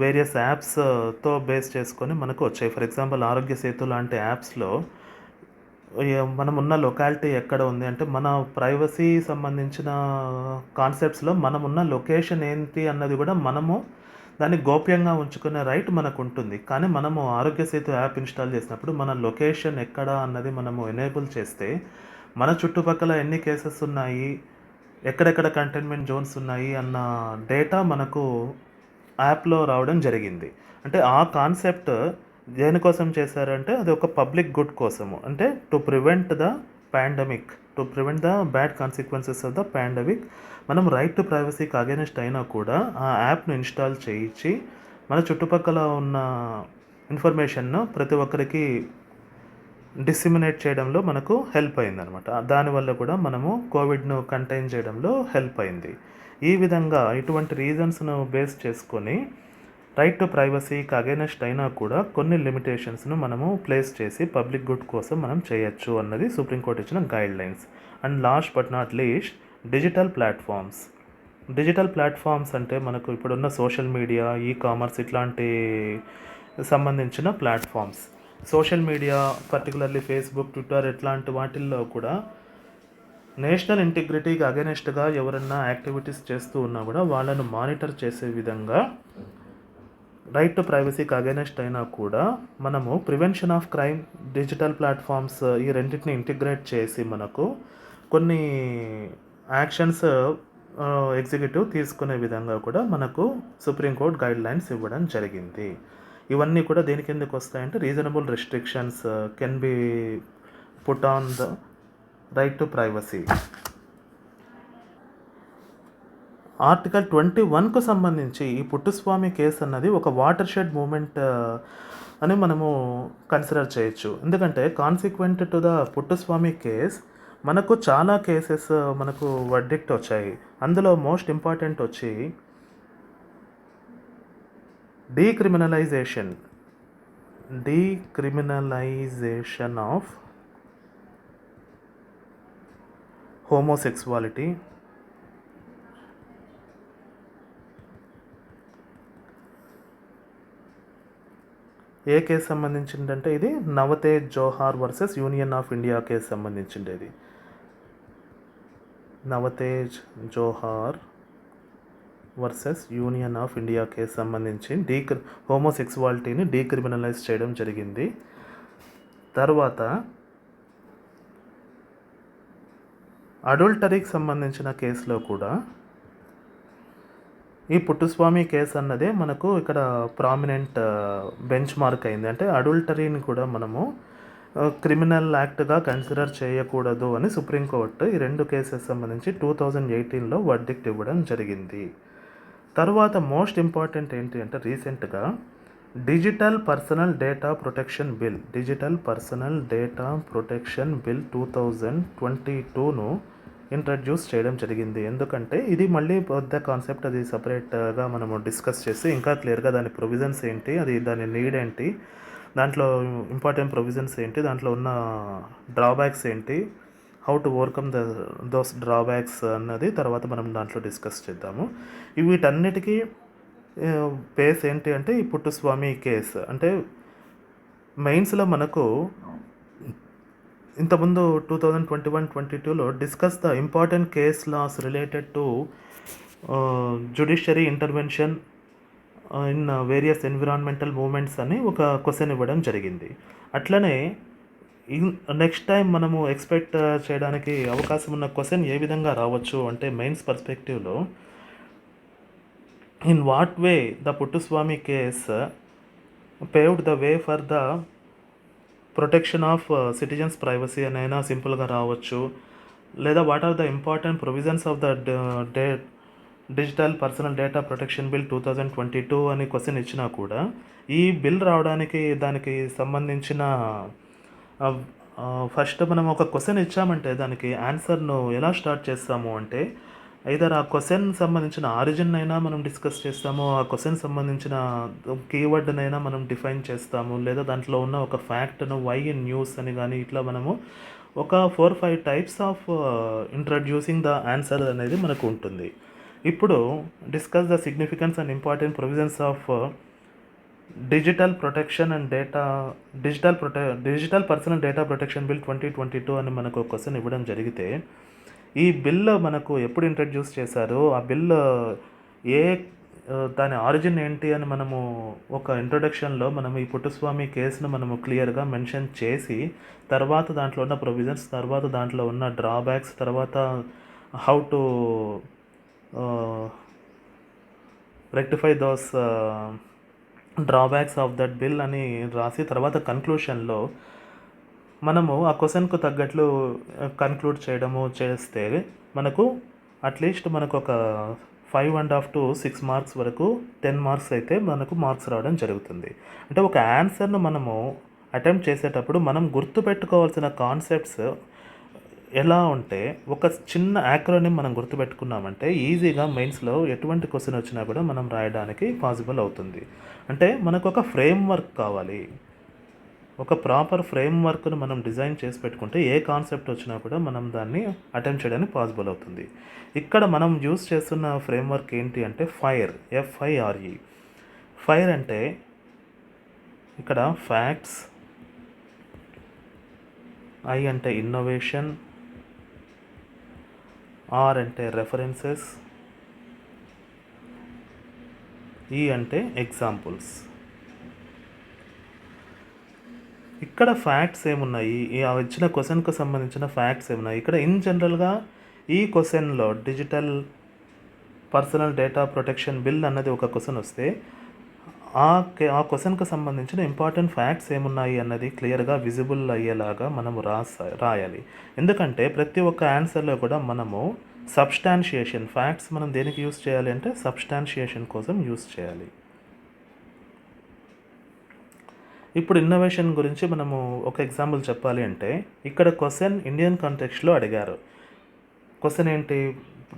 వేరియస్ యాప్స్తో బేస్ చేసుకొని మనకు వచ్చాయి. ఫర్ ఎగ్జాంపుల్ ఆరోగ్య సేతు లాంటి యాప్స్లో మనం ఉన్న లొకాలిటీ ఎక్కడ ఉంది అంటే, మన ప్రైవసీ సంబంధించిన కాన్సెప్ట్స్లో మనం ఉన్న లొకేషన్ ఏంటి అన్నది కూడా మనము దాన్ని గోప్యంగా ఉంచుకునే రైట్ మనకు ఉంటుంది. కానీ మనము ఆరోగ్య సేతు యాప్ ఇన్స్టాల్ చేసినప్పుడు మన లొకేషన్ ఎక్కడ అన్నది మనము ఎనేబుల్ చేస్తే, మన చుట్టుపక్కల ఎన్ని కేసెస్ ఉన్నాయి, ఎక్కడెక్కడ కంటైన్మెంట్ జోన్స్ ఉన్నాయి అన్న డేటా మనకు యాప్లో రావడం జరిగింది. అంటే ఆ కాన్సెప్ట్ దేనికోసం చేశారంటే, అది ఒక పబ్లిక్ గుడ్ కోసము, అంటే to prevent the pandemic, to prevent the bad consequences of the pandemic. మనం రైట్ టు ప్రైవసీకి అగెనిస్ట్ అయినా కూడా ఆ యాప్ను ఇన్స్టాల్ చేయించి మన చుట్టుపక్కల ఉన్న ఇన్ఫర్మేషన్ను ప్రతి ఒక్కరికి డిసిమినేట్ చేయడంలో మనకు హెల్ప్ అయింది అనమాట. దానివల్ల కూడా మనము కోవిడ్ను కంటైన్ చేయడంలో హెల్ప్ అయింది. ఈ విధంగా ఇటువంటి రీజన్స్ను బేస్ చేసుకొని రైట్ టు ప్రైవసీకి అగెనెస్ట్ అయినా కూడా కొన్ని లిమిటేషన్స్ను మనము ప్లేస్ చేసి పబ్లిక్ గుడ్ కోసం మనం చేయొచ్చు అన్నది సుప్రీంకోర్టు ఇచ్చిన guide lines. And last but not least, digital platforms. Digital platforms అంటే మనకు ఇప్పుడున్న సోషల్ మీడియా, ఈ కామర్స్ ఇట్లాంటి సంబంధించిన platforms. Social media particularly Facebook, Twitter ఇట్లాంటి వాటిల్లో కూడా నేషనల్ ఇంటిగ్రిటీకి అగెనెస్ట్గా ఎవరన్నా యాక్టివిటీస్ చేస్తూ ఉన్నా కూడా వాళ్ళను మానిటర్ చేసే విధంగా రైట్ టు ప్రైవసీకి అగెనెస్ట్ అయినా కూడా మనము prevention of crime, digital platforms ఈ రెండింటిని ఇంటిగ్రేట్ చేసి మనకు కొన్ని యాక్షన్స్ ఎగ్జిక్యూటివ్ తీసుకునే విధంగా కూడా మనకు సుప్రీంకోర్టు గైడ్ లైన్స్ ఇవ్వడం జరిగింది. ఇవన్నీ కూడా దేని కిందకి వస్తాయంటే, reasonable restrictions can be put on the right to privacy. Article 21కు సంబంధించి ఈ పుట్టుస్వామి కేసు అన్నది ఒక వాటర్ షెడ్ మూమెంట్ అని మనము కన్సిడర్ చేయొచ్చు. ఎందుకంటే consequent to the Puttaswamy case మనకు చాలా కేసెస్ మనకు వర్డిక్ట్ వచ్చాయి. అందులో మోస్ట్ ఇంపార్టెంట్ వచ్చి డీక్రిమినలైజేషన్. డీక్రిమినలైజేషన్ ఆఫ్ హోమోసెక్సువాలిటీ ఏ కేసు సంబంధించిందంటే ఇది Navtej Johar versus union of India case సంబంధించిండేది. Navtej Johar versus union of India case సంబంధించి హోమోసెక్సువాలిటీని డీక్రిమినలైజ్ చేయడం జరిగింది. తర్వాత అడల్టరీకి సంబంధించిన కేసులో కూడా ఈ పుట్టుస్వామి కేసు అన్నదే మనకు ఇక్కడ ప్రామినెంట్ బెంచ్ మార్క్ అయింది. అంటే అడల్టరీని కూడా మనము క్రిమినల్ యాక్ట్గా కన్సిడర్ చేయకూడదు అని సుప్రీంకోర్టు ఈ రెండు కేసెస్ సంబంధించి 2018లో వర్డిక్ట్ ఇవ్వడం జరిగింది. తర్వాత మోస్ట్ ఇంపార్టెంట్ ఏంటి అంటే రీసెంట్గా digital personal data protection bill 2022ను ఇంట్రడ్యూస్ చేయడం జరిగింది. ఎందుకంటే ఇది మళ్ళీ పెద్ద కాన్సెప్ట్, అది సపరేట్గా మనము డిస్కస్ చేసి ఇంకా క్లియర్గా దాని ప్రొవిజన్స్ ఏంటి, అది దాని నీడ్ ఏంటి, దాంట్లో ఇంపార్టెంట్ ప్రొవిజన్స్ ఏంటి, దాంట్లో ఉన్న డ్రాబ్యాక్స్ ఏంటి, how to overcome those drawbacks అన్నది తర్వాత మనం దాంట్లో డిస్కస్ చేద్దాము. వీటన్నిటికీ బేస్ ఏంటి అంటే ఈ పుట్టుస్వామి కేసు. అంటే మెయిన్స్లో మనకు ఇంతకుముందు 2021-22లో discuss the important case laws related to judiciary intervention in various environmental movements అని ఒక క్వశ్చన్ ఇవ్వడం జరిగింది. అట్లనే నెక్స్ట్ టైం మనము ఎక్స్పెక్ట్ చేయడానికి అవకాశం ఉన్న క్వశ్చన్ ఏ విధంగా రావచ్చు అంటే మెయిన్స్ పర్స్పెక్టివ్లో, in what way the Puttaswamy case paved the way for the protection of citizens privacy అనైనా సింపుల్గా రావచ్చు, లేదా what are the important provisions of the digital personal data protection bill 2022 అని క్వశ్చన్ ఇచ్చినా కూడా ఈ బిల్ రావడానికి దానికి సంబంధించిన ఫస్ట్ మనం ఒక క్వశ్చన్ ఇచ్చామంటే దానికి ఆన్సర్ను ఎలా స్టార్ట్ చేస్తాము అంటే ఐదర్ ఆ క్వశ్చన్ సంబంధించిన ఆరిజిన్ అయినా మనం డిస్కస్ చేస్తాము, ఆ క్వశ్చన్ సంబంధించిన కీవర్డ్నైనా మనం డిఫైన్ చేస్తాము, లేదా దాంట్లో ఉన్న ఒక ఫ్యాక్ట్ను వై ఇన్ న్యూస్ అని కానీ ఇట్లా మనము ఒక 4-5 types of introducing the answer అనేది మనకు ఉంటుంది. ఇప్పుడు discuss the significance and important provisions of digital protection and digital personal data protection bill 2022 అని మనకు క్వశ్చన్ ఇవ్వడం జరిగితే ఈ బిల్ మనకు ఎప్పుడు ఇంట్రడ్యూస్ చేశారో ఆ బిల్ దాని ఆరిజిన్ ఏంటి అని మనము ఒక ఇంట్రొడక్షన్లో మనం ఈ పుట్టుస్వామి కేసును మనము క్లియర్గా మెన్షన్ చేసి తర్వాత దాంట్లో ఉన్న ప్రొవిజన్స్, తర్వాత దాంట్లో ఉన్న డ్రాబ్యాక్స్, తర్వాత how to rectify those drawbacks of that bill అని రాసి తర్వాత కన్క్లూషన్లో మనము ఆ క్వశ్చన్కు తగ్గట్లు కన్క్లూడ్ చేయడము చేస్తే మనకు అట్లీస్ట్ మనకు ఒక 5.5 to 6 మార్క్స్ వరకు 10 మార్క్స్ అయితే మనకు మార్క్స్ రావడం జరుగుతుంది. అంటే ఒక ఆన్సర్ను మనము అటెంప్ట్ చేసేటప్పుడు మనం గుర్తుపెట్టుకోవాల్సిన కాన్సెప్ట్స్ ఎలా ఉంటే ఒక చిన్న యాక్రోనిమ్ మనం గుర్తుపెట్టుకున్నామంటే ఈజీగా మెయిన్స్లో ఎటువంటి క్వశ్చన్ వచ్చినా కూడా మనం రాయడానికి పాసిబుల్ అవుతుంది. అంటే మనకు ఒక ఫ్రేమ్వర్క్ కావాలి, ఒక ప్రాపర్ ఫ్రేమ్వర్క్ను మనం డిజైన్ చేసి పెట్టుకుంటే ఏ కాన్సెప్ట్ వచ్చినా కూడా మనం దాన్ని అటెంప్ట్ చేయడానికి పాసిబుల్ అవుతుంది. ఇక్కడ మనం యూస్ చేస్తున్న ఫ్రేమ్వర్క్ ఏంటి అంటే ఫైర్, FIRE. ఫైర్ అంటే ఇక్కడ ఫ్యాక్ట్స్, I అంటే ఇన్నోవేషన్, R అంటే రెఫరెన్సెస్, E అంటే ఎగ్జాంపుల్స్. ఇక్కడ ఫ్యాక్ట్స్ ఏమున్నాయి, ఇచ్చిన క్వశ్చన్కు సంబంధించిన ఫ్యాక్ట్స్ ఏమున్నాయి. ఇక్కడ ఇన్ జనరల్గా ఈ క్వశ్చన్లో digital personal data protection bill అన్నది ఒక క్వశ్చన్ వస్తే ఆ క్వశ్చన్కు సంబంధించిన ఇంపార్టెంట్ ఫ్యాక్ట్స్ ఏమున్నాయి అన్నది క్లియర్గా విజిబుల్ అయ్యేలాగా మనము రాయాలి. ఎందుకంటే ప్రతి ఒక్క ఆన్సర్లో కూడా మనము సబ్స్టాన్షియేషన్, ఫ్యాక్ట్స్ మనం దేనికి యూస్ చేయాలి అంటే సబ్స్టాన్షియేషన్ కోసం యూస్ చేయాలి. ఇప్పుడు ఇన్నోవేషన్ గురించి మనము ఒక ఎగ్జాంపుల్ చెప్పాలి అంటే ఇక్కడ క్వశ్చన్ ఇండియన్ కాంటెక్స్ట్లో అడిగారు. క్వశ్చన్ ఏంటి,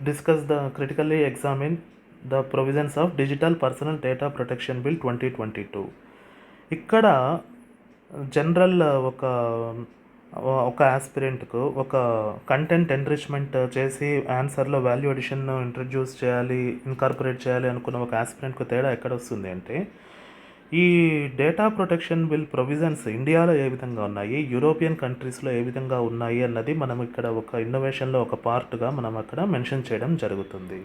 discuss the critically examine the provisions of digital personal data protection bill 2022. ఇక్కడ జనరల్ ఒక ఒక ఆస్పిరెంట్‌కు ఒక కంటెంట్ ఎన్రిచ్‌మెంట్ చేసి ఆన్సర్‌లో వాల్యూ అడిషన్ ఇంట్రొడ్యూస్ చేయాలి, ఇన్కార్పొరేట్ చేయాలి అనుకున్న ఒక ఆస్పిరెంట్‌కు తేడా ఎక్కడొస్తుంది అంటే, ఈ డేటా ప్రొటెక్షన్ బిల్ ప్రొవిజన్స్ ఇండియాలో ఏ విధంగా ఉన్నాయి, యూరోపియన్ కంట్రీస్‌లో ఏ విధంగా ఉన్నాయి అన్నది మనం ఇక్కడ ఒక ఇన్నోవేషన్‌లో ఒక పార్ట్‌గా మనం అక్కడ మెన్షన్ చేయడం జరుగుతుంది.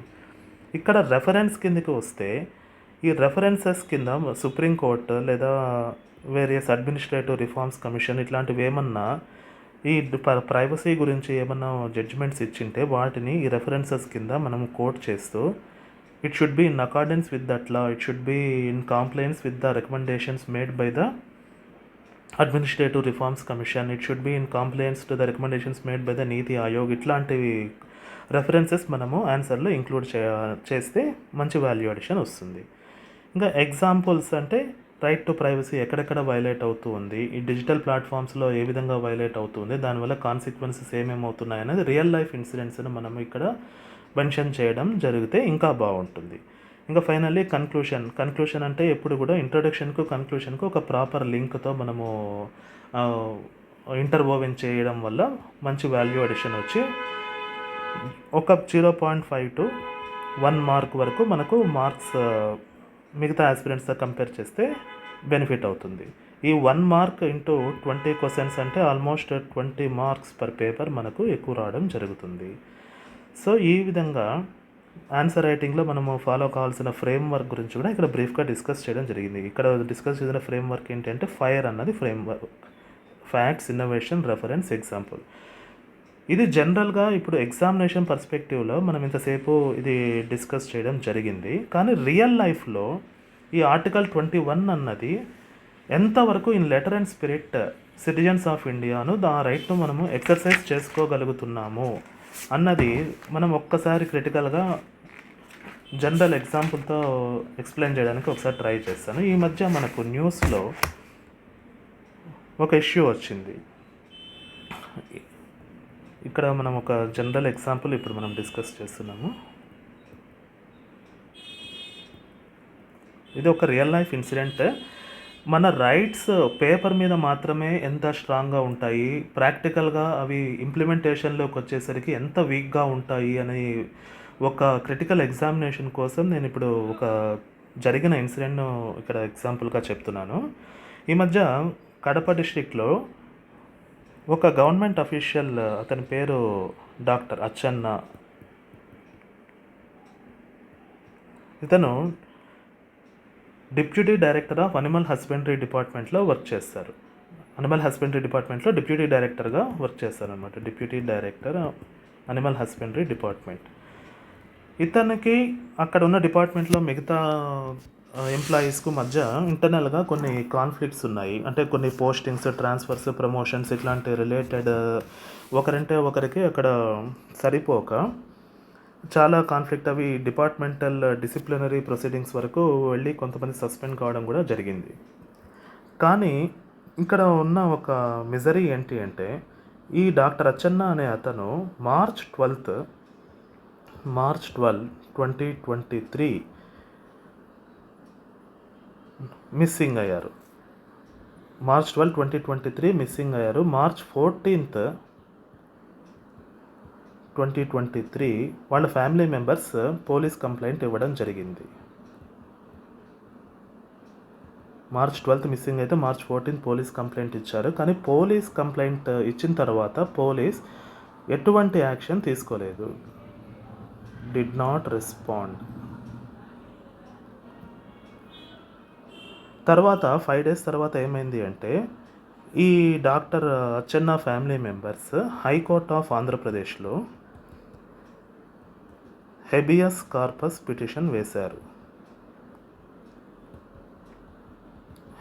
ఇక్కడ రెఫరెన్స్ కిందకి వస్తే, ఈ రెఫరెన్సెస్ కింద సుప్రీం కోర్ట్ లేదా వేరియస్ అడ్మినిస్ట్రేటివ్ రిఫార్మ్స్ కమిషన్ ఇట్లాంటివి ఏమన్నా ఈ ప్రైవసీ గురించి ఏమన్నా జడ్జిమెంట్స్ ఇచ్చింటే వాటిని ఈ రెఫరెన్సెస్ కింద మనం కోట్ చేస్తూ it should be in accordance with that law, it should be in compliance with the recommendations made by the administrative reforms commission, it should be in compliance to the recommendations made by the నీతి ఆయోగ్. ఇట్లాంటివి references మనము ఆన్సర్లో include చేస్తే మంచి value addition వస్తుంది. ఇంకా examples అంటే right to privacy ఎక్కడెక్కడ violate అవుతూ ఉంది, ఈ డిజిటల్ ప్లాట్ఫామ్స్లో ఏ విధంగా వైలేట్ అవుతుంది, దానివల్ల కాన్సిక్వెన్సెస్ ఏమేమవుతున్నాయి అనేది రియల్ లైఫ్ ఇన్సిడెంట్స్ని మనం ఇక్కడ మెన్షన్ చేయడం జరిగితే ఇంకా బాగుంటుంది. ఇంకా ఫైనల్లీ కన్క్లూషన్ అంటే ఎప్పుడు కూడా ఇంట్రొడక్షన్కు కన్క్లూషన్కు ఒక ప్రాపర్ లింక్తో మనము ఇంటర్వోవెన్ చేయడం వల్ల మంచి వాల్యూ అడిషన్ వచ్చి ఒక 0.5 to 1 మార్క్ వరకు మనకు మార్క్స్ మిగతా ఆస్పిరెంట్స్తో కంపేర్ చేస్తే బెనిఫిట్ అవుతుంది. ఈ 1 మార్క్ ఇంటూ 20 క్వశ్చన్స్ అంటే ఆల్మోస్ట్ 20 మార్క్స్ పర్ పేపర్ మనకు ఎక్కువ రావడం జరుగుతుంది. సో ఈ విధంగా ఆన్సర్ రైటింగ్లో మనము ఫాలో కావాల్సిన ఫ్రేమ్ వర్క్ గురించి కూడా ఇక్కడ బ్రీఫ్గా డిస్కస్ చేయడం జరిగింది. ఇక్కడ డిస్కస్ చేసిన ఫ్రేమ్ వర్క్ ఏంటంటే ఫైర్ అన్నది frame work, facts, innovation, reference, example. ఇది జనరల్గా ఇప్పుడు ఎగ్జామినేషన్ పర్స్పెక్టివ్లో మనం ఇంతసేపు ఇది డిస్కస్ చేయడం జరిగింది. కానీ రియల్ లైఫ్లో ఈ ఆర్టికల్ 21 అన్నది ఎంతవరకు in letter and spirit citizens of ఇండియాను ఆ రైట్ను మనము ఎక్సర్సైజ్ చేసుకోగలుగుతున్నాము అన్నది మనం ఒక్కసారి క్రిటికల్గా జనరల్ ఎగ్జాంపుల్తో ఎక్స్ప్లెయిన్ చేయడానికి ఒకసారి ట్రై చేస్తాను. ఈ మధ్య మనకు న్యూస్లో ఒక ఇష్యూ వచ్చింది. ఇక్కడ మనం ఒక జనరల్ ఎగ్జాంపుల్ ఇప్పుడు మనం డిస్కస్ చేస్తున్నాము. ఇది ఒక రియల్ లైఫ్ ఇన్సిడెంట్. మన రైట్స్ పేపర్ మీద మాత్రమే ఎంత స్ట్రాంగ్గా ఉంటాయి, ప్రాక్టికల్గా అవి ఇంప్లిమెంటేషన్లోకి వచ్చేసరికి ఎంత వీక్గా ఉంటాయి అని ఒక క్రిటికల్ ఎగ్జామినేషన్ కోసం నేను ఇప్పుడు ఒక జరిగిన ఇన్సిడెంట్ను ఇక్కడ ఎగ్జాంపుల్గా చెప్తున్నాను. ఈ మధ్య కడప డిస్ట్రిక్ట్లో ఒక గవర్నమెంట్ అఫీషియల్, అతని పేరు డాక్టర్ అచ్చన్న, ఇతను deputy director of animal husbandry డిపార్ట్మెంట్లో వర్క్ చేస్తారు. అనిమల్ హస్బెండరీ డిపార్ట్మెంట్లో డిప్యూటీ డైరెక్టర్గా వర్క్ చేస్తారనమాట. Deputy director animal husbandry department. ఇతనికి అక్కడ ఉన్న డిపార్ట్మెంట్లో మిగతా ఎంప్లాయీస్కు మధ్య ఇంటర్నల్గా కొన్ని కాన్ఫ్లిక్ట్స్ ఉన్నాయి. అంటే కొన్ని పోస్టింగ్స్, ట్రాన్స్ఫర్స్, ప్రమోషన్స్ ఇట్లాంటి రిలేటెడ్ ఒకరంటే ఒకరికి అక్కడ సరిపోక చాలా కాన్ఫ్లిక్ట్ అవి డిపార్ట్మెంటల్ డిసిప్లినరీ ప్రొసీడింగ్స్ వరకు వెళ్ళి కొంతమంది సస్పెండ్ కావడం కూడా జరిగింది. కానీ ఇక్కడ ఉన్న ఒక మిజరీ ఏంటి అంటే, ఈ డాక్టర్ అచ్చన్న అనే అతను మార్చ్ 12, 2023 మిస్సింగ్ అయ్యారు. మార్చ్ 12, 2023 మిస్సింగ్ అయ్యారు. మార్చ్ 14, 2023 వాళ్ళ ఫ్యామిలీ మెంబర్స్ పోలీస్ కంప్లైంట్ ఇవ్వడం జరిగింది. మార్చ్ 12 మిస్సింగ్ అయితే మార్చ్ 14 పోలీస్ కంప్లైంట్ ఇచ్చారు. కానీ పోలీస్ కంప్లైంట్ ఇచ్చిన తర్వాత పోలీస్ ఎటువంటి యాక్షన్ తీసుకోలేదు, డిడ్ నాట్ రెస్పాండ్. తర్వాత 5 days తర్వాత ఏమైంది అంటే, ఈ doctor Atchanna family members high court of ఆంధ్రప్రదేశ్లో హెబియస్ కార్పస్ పిటిషన్ వేశారు.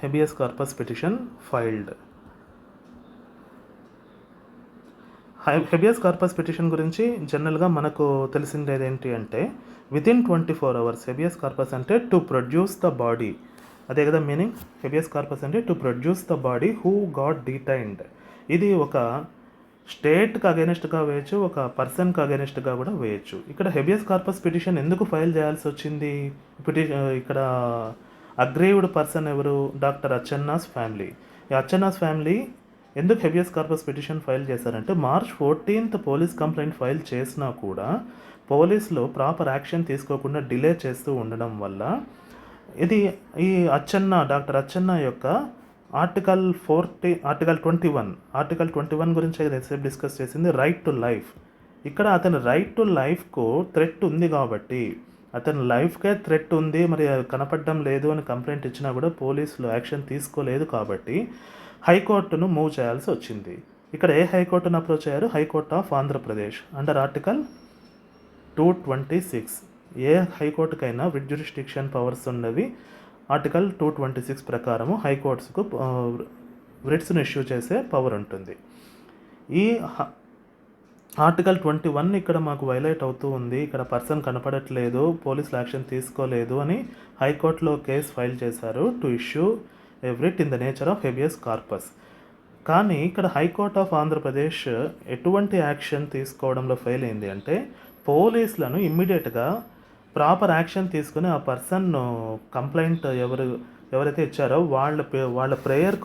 Habeas corpus petition filed. Habeas corpus petition గురించి జనరల్గా మనకు తెలిసిందేది ఏంటి అంటే, వితిన్ 24 hours హెబియస్ కార్పస్ అంటే టు ప్రొడ్యూస్ ద బాడీ, అదే కదా మీనింగ్. హెబియస్ కార్పస్ అంటే to produce the body who got detained. ఇది ఒక స్టేట్కి అగెనిస్ట్గా వేయచ్చు, ఒక పర్సన్కి అగెనిస్ట్గా కూడా వేయచ్చు. ఇక్కడ హెబియస్ కార్పస్ పిటిషన్ ఎందుకు ఫైల్ చేయాల్సి వచ్చింది? ఇక్కడ అగ్రీవ్డ్ పర్సన్ ఎవరు? Doctor Achchanna's family. ఈ అచ్చెన్నాస్ ఫ్యామిలీ ఎందుకు హెబియస్ కార్పస్ పిటిషన్ ఫైల్ చేశారంటే March 14th police complaint file చేసినా కూడా పోలీసులు ప్రాపర్ యాక్షన్ తీసుకోకుండా డిలే చేస్తూ ఉండడం వల్ల ఇది ఈ డాక్టర్ అచ్చెన్న యొక్క ఆర్టికల్ 21 గురించి అయితే డిస్కస్ చేసింది రైట్ టు లైఫ్. ఇక్కడ అతని రైట్ టు లైఫ్కు థ్రెట్ ఉంది కాబట్టి, అతని లైఫ్కే థ్రెట్ ఉంది, మరి అది కనపడడం లేదు అని కంప్లైంట్ ఇచ్చినా కూడా పోలీసులు యాక్షన్ తీసుకోలేదు కాబట్టి హైకోర్టును మూవ్ చేయాల్సి వచ్చింది. ఇక్కడ ఏ హైకోర్టును అప్రోచ్ అయ్యారు? High court of Andhra Pradesh under article 226. ఏ హైకోర్టుకైనా విత్ జ్యూరిస్డిక్షన్ పవర్స్ ఉన్నవి ఆర్టికల్ 226 ప్రకారము హైకోర్ట్స్కు రిట్స్ను ఇష్యూ చేసే పవర్ ఉంటుంది. ఈ ఆర్టికల్ 21 ఇక్కడ మాకు వైలేట్ అవుతూ ఉంది, ఇక్కడ పర్సన్ కనపడట్లేదు, పోలీసులు యాక్షన్ తీసుకోలేదు అని హైకోర్టులో కేసు ఫైల్ చేశారు to issue a writ in the nature of habeas corpus. కానీ ఇక్కడ హైకోర్ట్ ఆఫ్ ఆంధ్రప్రదేశ్ ఎటువంటి యాక్షన్ తీసుకోవడంలో ఫెయిల్ అయింది అంటే పోలీసులను ఇమ్మీడియట్గా ప్రాపర్ యాక్షన్ తీసుకుని ఆ పర్సన్ కంప్లైంట్ ఎవరైతే ఇచ్చారో వాళ్ళ ప్రేయర్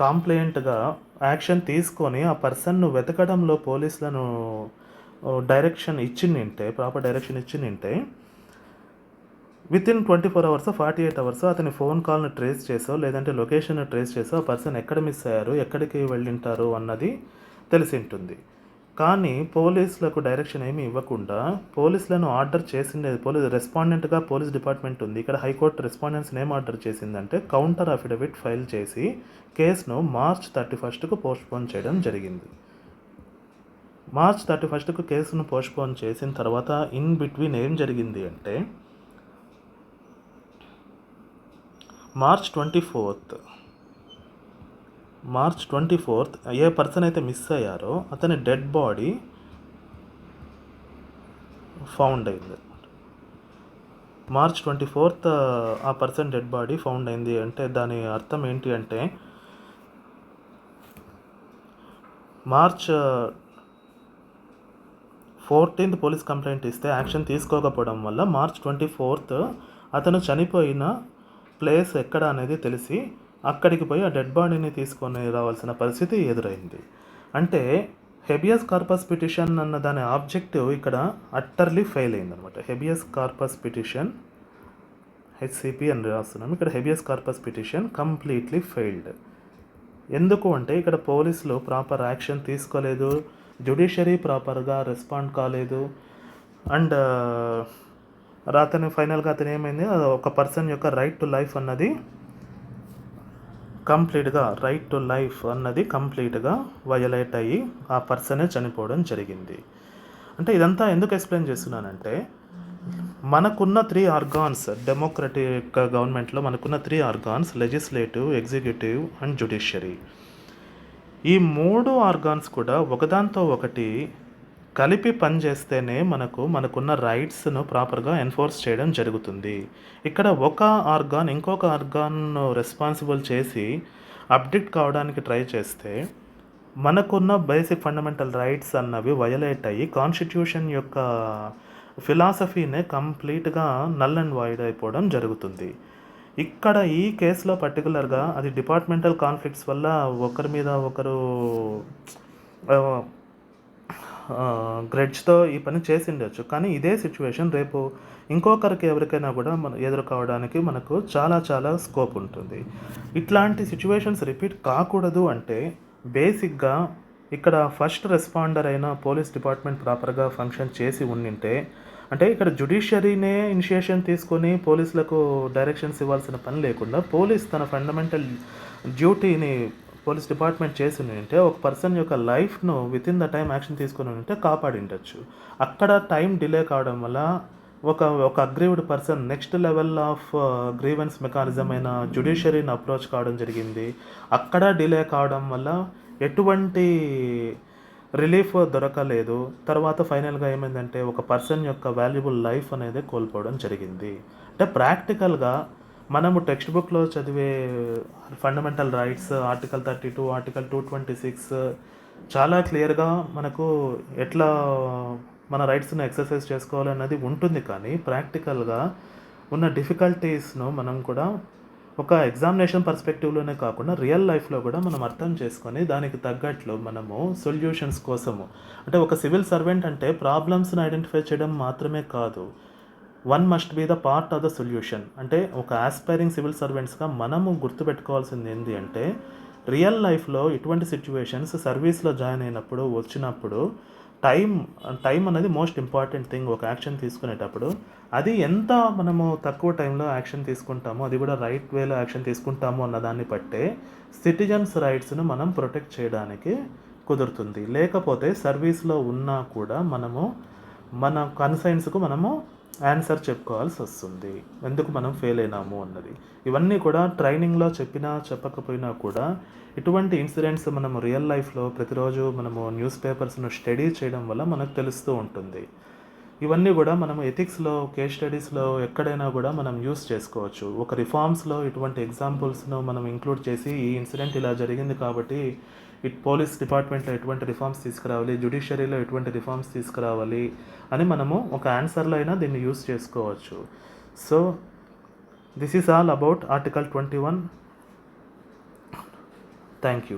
కంప్లైంట్గా యాక్షన్ తీసుకొని ఆ పర్సన్ను వెతకడంలో పోలీసులను ప్రాపర్ డైరెక్షన్ ఇచ్చిందంటే వితిన్ 24 hours 48 hours అతని ఫోన్ కాల్ను ట్రేస్ చేసో లేదంటే లొకేషన్ను ట్రేస్ చేసో ఆ పర్సన్ ఎక్కడ మిస్ అయ్యారు, ఎక్కడికి వెళ్ళింటారు అన్నది తెలిసి ఉంటుంది. కానీ పోలీసులకు డైరెక్షన్ ఏమీ ఇవ్వకుండా పోలీసులను ఆర్డర్ చేసింది రెస్పాండెంట్గా పోలీస్ డిపార్ట్మెంట్ ఉంది. ఇక్కడ హైకోర్టు రెస్పాండెంట్స్ని ఏం ఆర్డర్ చేసిందంటే కౌంటర్ అఫిడవిట్ ఫైల్ చేసి కేసును March 31కు పోస్ట్పోన్ చేయడం జరిగింది. March 31కు కేసును పోస్ట్పోన్ చేసిన తర్వాత ఇన్ బిట్వీన్ ఏం జరిగింది అంటే March 24th ఏ పర్సన్ అయితే మిస్ అయ్యారో అతని డెడ్ బాడీ ఫౌండ్ అయింది. March 24th ఆ పర్సన్ డెడ్ బాడీ ఫౌండ్ అయింది అంటే దాని అర్థం ఏంటి అంటే March 14th పోలీస్ కంప్లైంట్ ఇస్తే యాక్షన్ తీసుకోకపోవడం వల్ల March 24th అతను చనిపోయిన ప్లేస్ ఎక్కడ అనేది తెలిసి అక్కడికి పోయి ఆ డెడ్ బాడీని తీసుకొని రావాల్సిన పరిస్థితి ఎదురైంది. అంటే హెబియస్ కార్పస్ పిటిషన్ అన్న దాని ఆబ్జెక్టివ్ ఇక్కడ అట్టర్లీ ఫెయిల్ అయిందనమాట. హెబియస్ కార్పస్ పిటిషన్ హెచ్సిపి అని రాస్తున్నాం, ఇక్కడ habeas corpus petition completely failed. ఎందుకు అంటే ఇక్కడ పోలీసులు ప్రాపర్ యాక్షన్ తీసుకోలేదు, జ్యుడిషియరీ ప్రాపర్గా రెస్పాండ్ కాలేదు, అండ్ ఫైనల్గా అతను ఏమైంది, ఒక పర్సన్ యొక్క రైట్ టు లైఫ్ అన్నది కంప్లీట్గా వైలేట్ అయ్యి ఆ పర్సనే చనిపోవడం జరిగింది. అంటే ఇదంతా ఎందుకు ఎక్స్ప్లెయిన్ చేస్తున్నానంటే మనకున్న 3 ఆర్గాన్స్ డెమోక్రటిక్ గవర్నమెంట్లో మనకున్న 3 organs legislative, executive and judiciary. ఈ 3 ఆర్గాన్స్ కూడా ఒకదాంతో ఒకటి కలిపి పనిచేస్తేనే మనకున్న రైట్స్ను ప్రాపర్గా ఎన్ఫోర్స్ చేయడం జరుగుతుంది. ఇక్కడ ఒక ఆర్గాన్ ఇంకొక ఆర్గాన్ను రెస్పాన్సిబుల్ చేసి అప్డేట్ కావడానికి ట్రై చేస్తే మనకున్న బేసిక్ ఫండమెంటల్ రైట్స్ అన్నవి వయలేట్ అయ్యి కాన్స్టిట్యూషన్ యొక్క ఫిలాసఫీనే కంప్లీట్గా నల్ అండ్ వాయిడ్ అయిపోవడం జరుగుతుంది. ఇక్కడ ఈ కేసులో పర్టికులర్గా అది డిపార్ట్మెంటల్ కాన్ఫ్లిక్ట్స్ వల్ల ఒకరి మీద ఒకరు గ్రెడ్జ్తో ఈ పని చేసి ఉండొచ్చు. కానీ ఇదే సిచ్యువేషన్ రేపు ఇంకొకరికి ఎవరికైనా కూడా ఎదుర్కోవడానికి మనకు చాలా స్కోప్ ఉంటుంది. ఇట్లాంటి సిచ్యువేషన్స్ రిపీట్ కాకూడదు అంటే బేసిక్గా ఇక్కడ ఫస్ట్ రెస్పాండర్ అయిన పోలీస్ డిపార్ట్మెంట్ ప్రాపర్గా ఫంక్షన్ చేసి ఉండింటే, అంటే ఇక్కడ జ్యుడిషియరీనే ఇనిషియేషన్ తీసుకొని పోలీసులకు డైరెక్షన్స్ ఇవ్వాల్సిన పని లేకుండా పోలీస్ తన ఫండమెంటల్ డ్యూటీని పోలీస్ డిపార్ట్మెంట్ చేసి ఉంటే ఒక పర్సన్ యొక్క లైఫ్ను within the time action తీసుకుని ఉంటే కాపాడి ఉండొచ్చు. అక్కడ టైం డిలే కావడం వల్ల ఒక aggrieved person next level of grievance mechanism అయిన జ్యుడిషియరీని అప్రోచ్ కావడం జరిగింది. అక్కడ డిలే కావడం వల్ల ఎటువంటి రిలీఫ్ దొరకలేదు. తర్వాత ఫైనల్గా ఏమైందంటే ఒక పర్సన్ యొక్క వాల్యుబుల్ లైఫ్ అనేది కోల్పోవడం జరిగింది. అంటే ప్రాక్టికల్గా మనము టెక్స్ట్ బుక్లో చదివే ఫండమెంటల్ రైట్స్ ఆర్టికల్ 32, ఆర్టికల్ 226 చాలా క్లియర్గా మనకు ఎట్లా మన రైట్స్ను ఎక్సర్సైజ్ చేసుకోవాలన్నది ఉంటుంది. కానీ ప్రాక్టికల్గా ఉన్న డిఫికల్టీస్ను మనం కూడా ఒక ఎగ్జామినేషన్ పర్స్పెక్టివ్లోనే కాకుండా రియల్ లైఫ్లో కూడా మనం అర్థం చేసుకొని దానికి తగ్గట్లు మనము సొల్యూషన్స్ కోసము, అంటే ఒక సివిల్ సర్వెంట్ అంటే ప్రాబ్లమ్స్ని ఐడెంటిఫై చేయడం మాత్రమే కాదు, one must be the part of the solution. అంటే ఒక ఆస్పైరింగ్ సివిల్ సర్వెంట్స్గా మనము గుర్తుపెట్టుకోవాల్సింది ఏంటి అంటే, రియల్ లైఫ్లో ఇటువంటి సిచ్యువేషన్స్ సర్వీస్లో జాయిన్ అయినప్పుడు వచ్చినప్పుడు టైం అనేది మోస్ట్ ఇంపార్టెంట్ థింగ్. ఒక యాక్షన్ తీసుకునేటప్పుడు అది ఎంత మనము తక్కువ టైంలో యాక్షన్ తీసుకుంటామో, అది కూడా రైట్ వేలో యాక్షన్ తీసుకుంటాము అన్న దాన్ని బట్టే సిటిజన్స్ రైట్స్ను మనం ప్రొటెక్ట్ చేయడానికి కుదురుతుంది. లేకపోతే సర్వీస్లో ఉన్నా కూడా మనము మన కన్సైన్స్కు మనము ఆన్సర్ చెప్పుకోవాల్సి వస్తుంది, ఎందుకు మనం ఫెయిల్ అయినాము అన్నది. ఇవన్నీ కూడా ట్రైనింగ్లో చెప్పినా చెప్పకపోయినా కూడా ఇటువంటి ఇన్సిడెంట్స్ మనము రియల్ లైఫ్లో ప్రతిరోజు మనము న్యూస్ పేపర్స్ను స్టడీ చేయడం వల్ల మనకు తెలుస్తూ ఉంటుంది. ఇవన్నీ కూడా మనం ఎథిక్స్లో, కేస్ స్టడీస్లో ఎక్కడైనా కూడా మనం యూస్ చేసుకోవచ్చు. ఒక రిఫార్మ్స్లో ఇటువంటి ఎగ్జాంపుల్స్ను మనం ఇంక్లూడ్ చేసి ఈ ఇన్సిడెంట్ ఇలా జరిగింది కాబట్టి పోలీస్ డిపార్ట్మెంట్లో ఎటువంటి రిఫార్మ్స్ తీసుకురావాలి, జ్యుడిషియరీలో ఎటువంటి రిఫార్మ్స్ తీసుకురావాలి అని మనము ఒక ఆన్సర్లో అయినా దీన్ని యూస్ చేసుకోవచ్చు. So this is all about article 21. Thank you.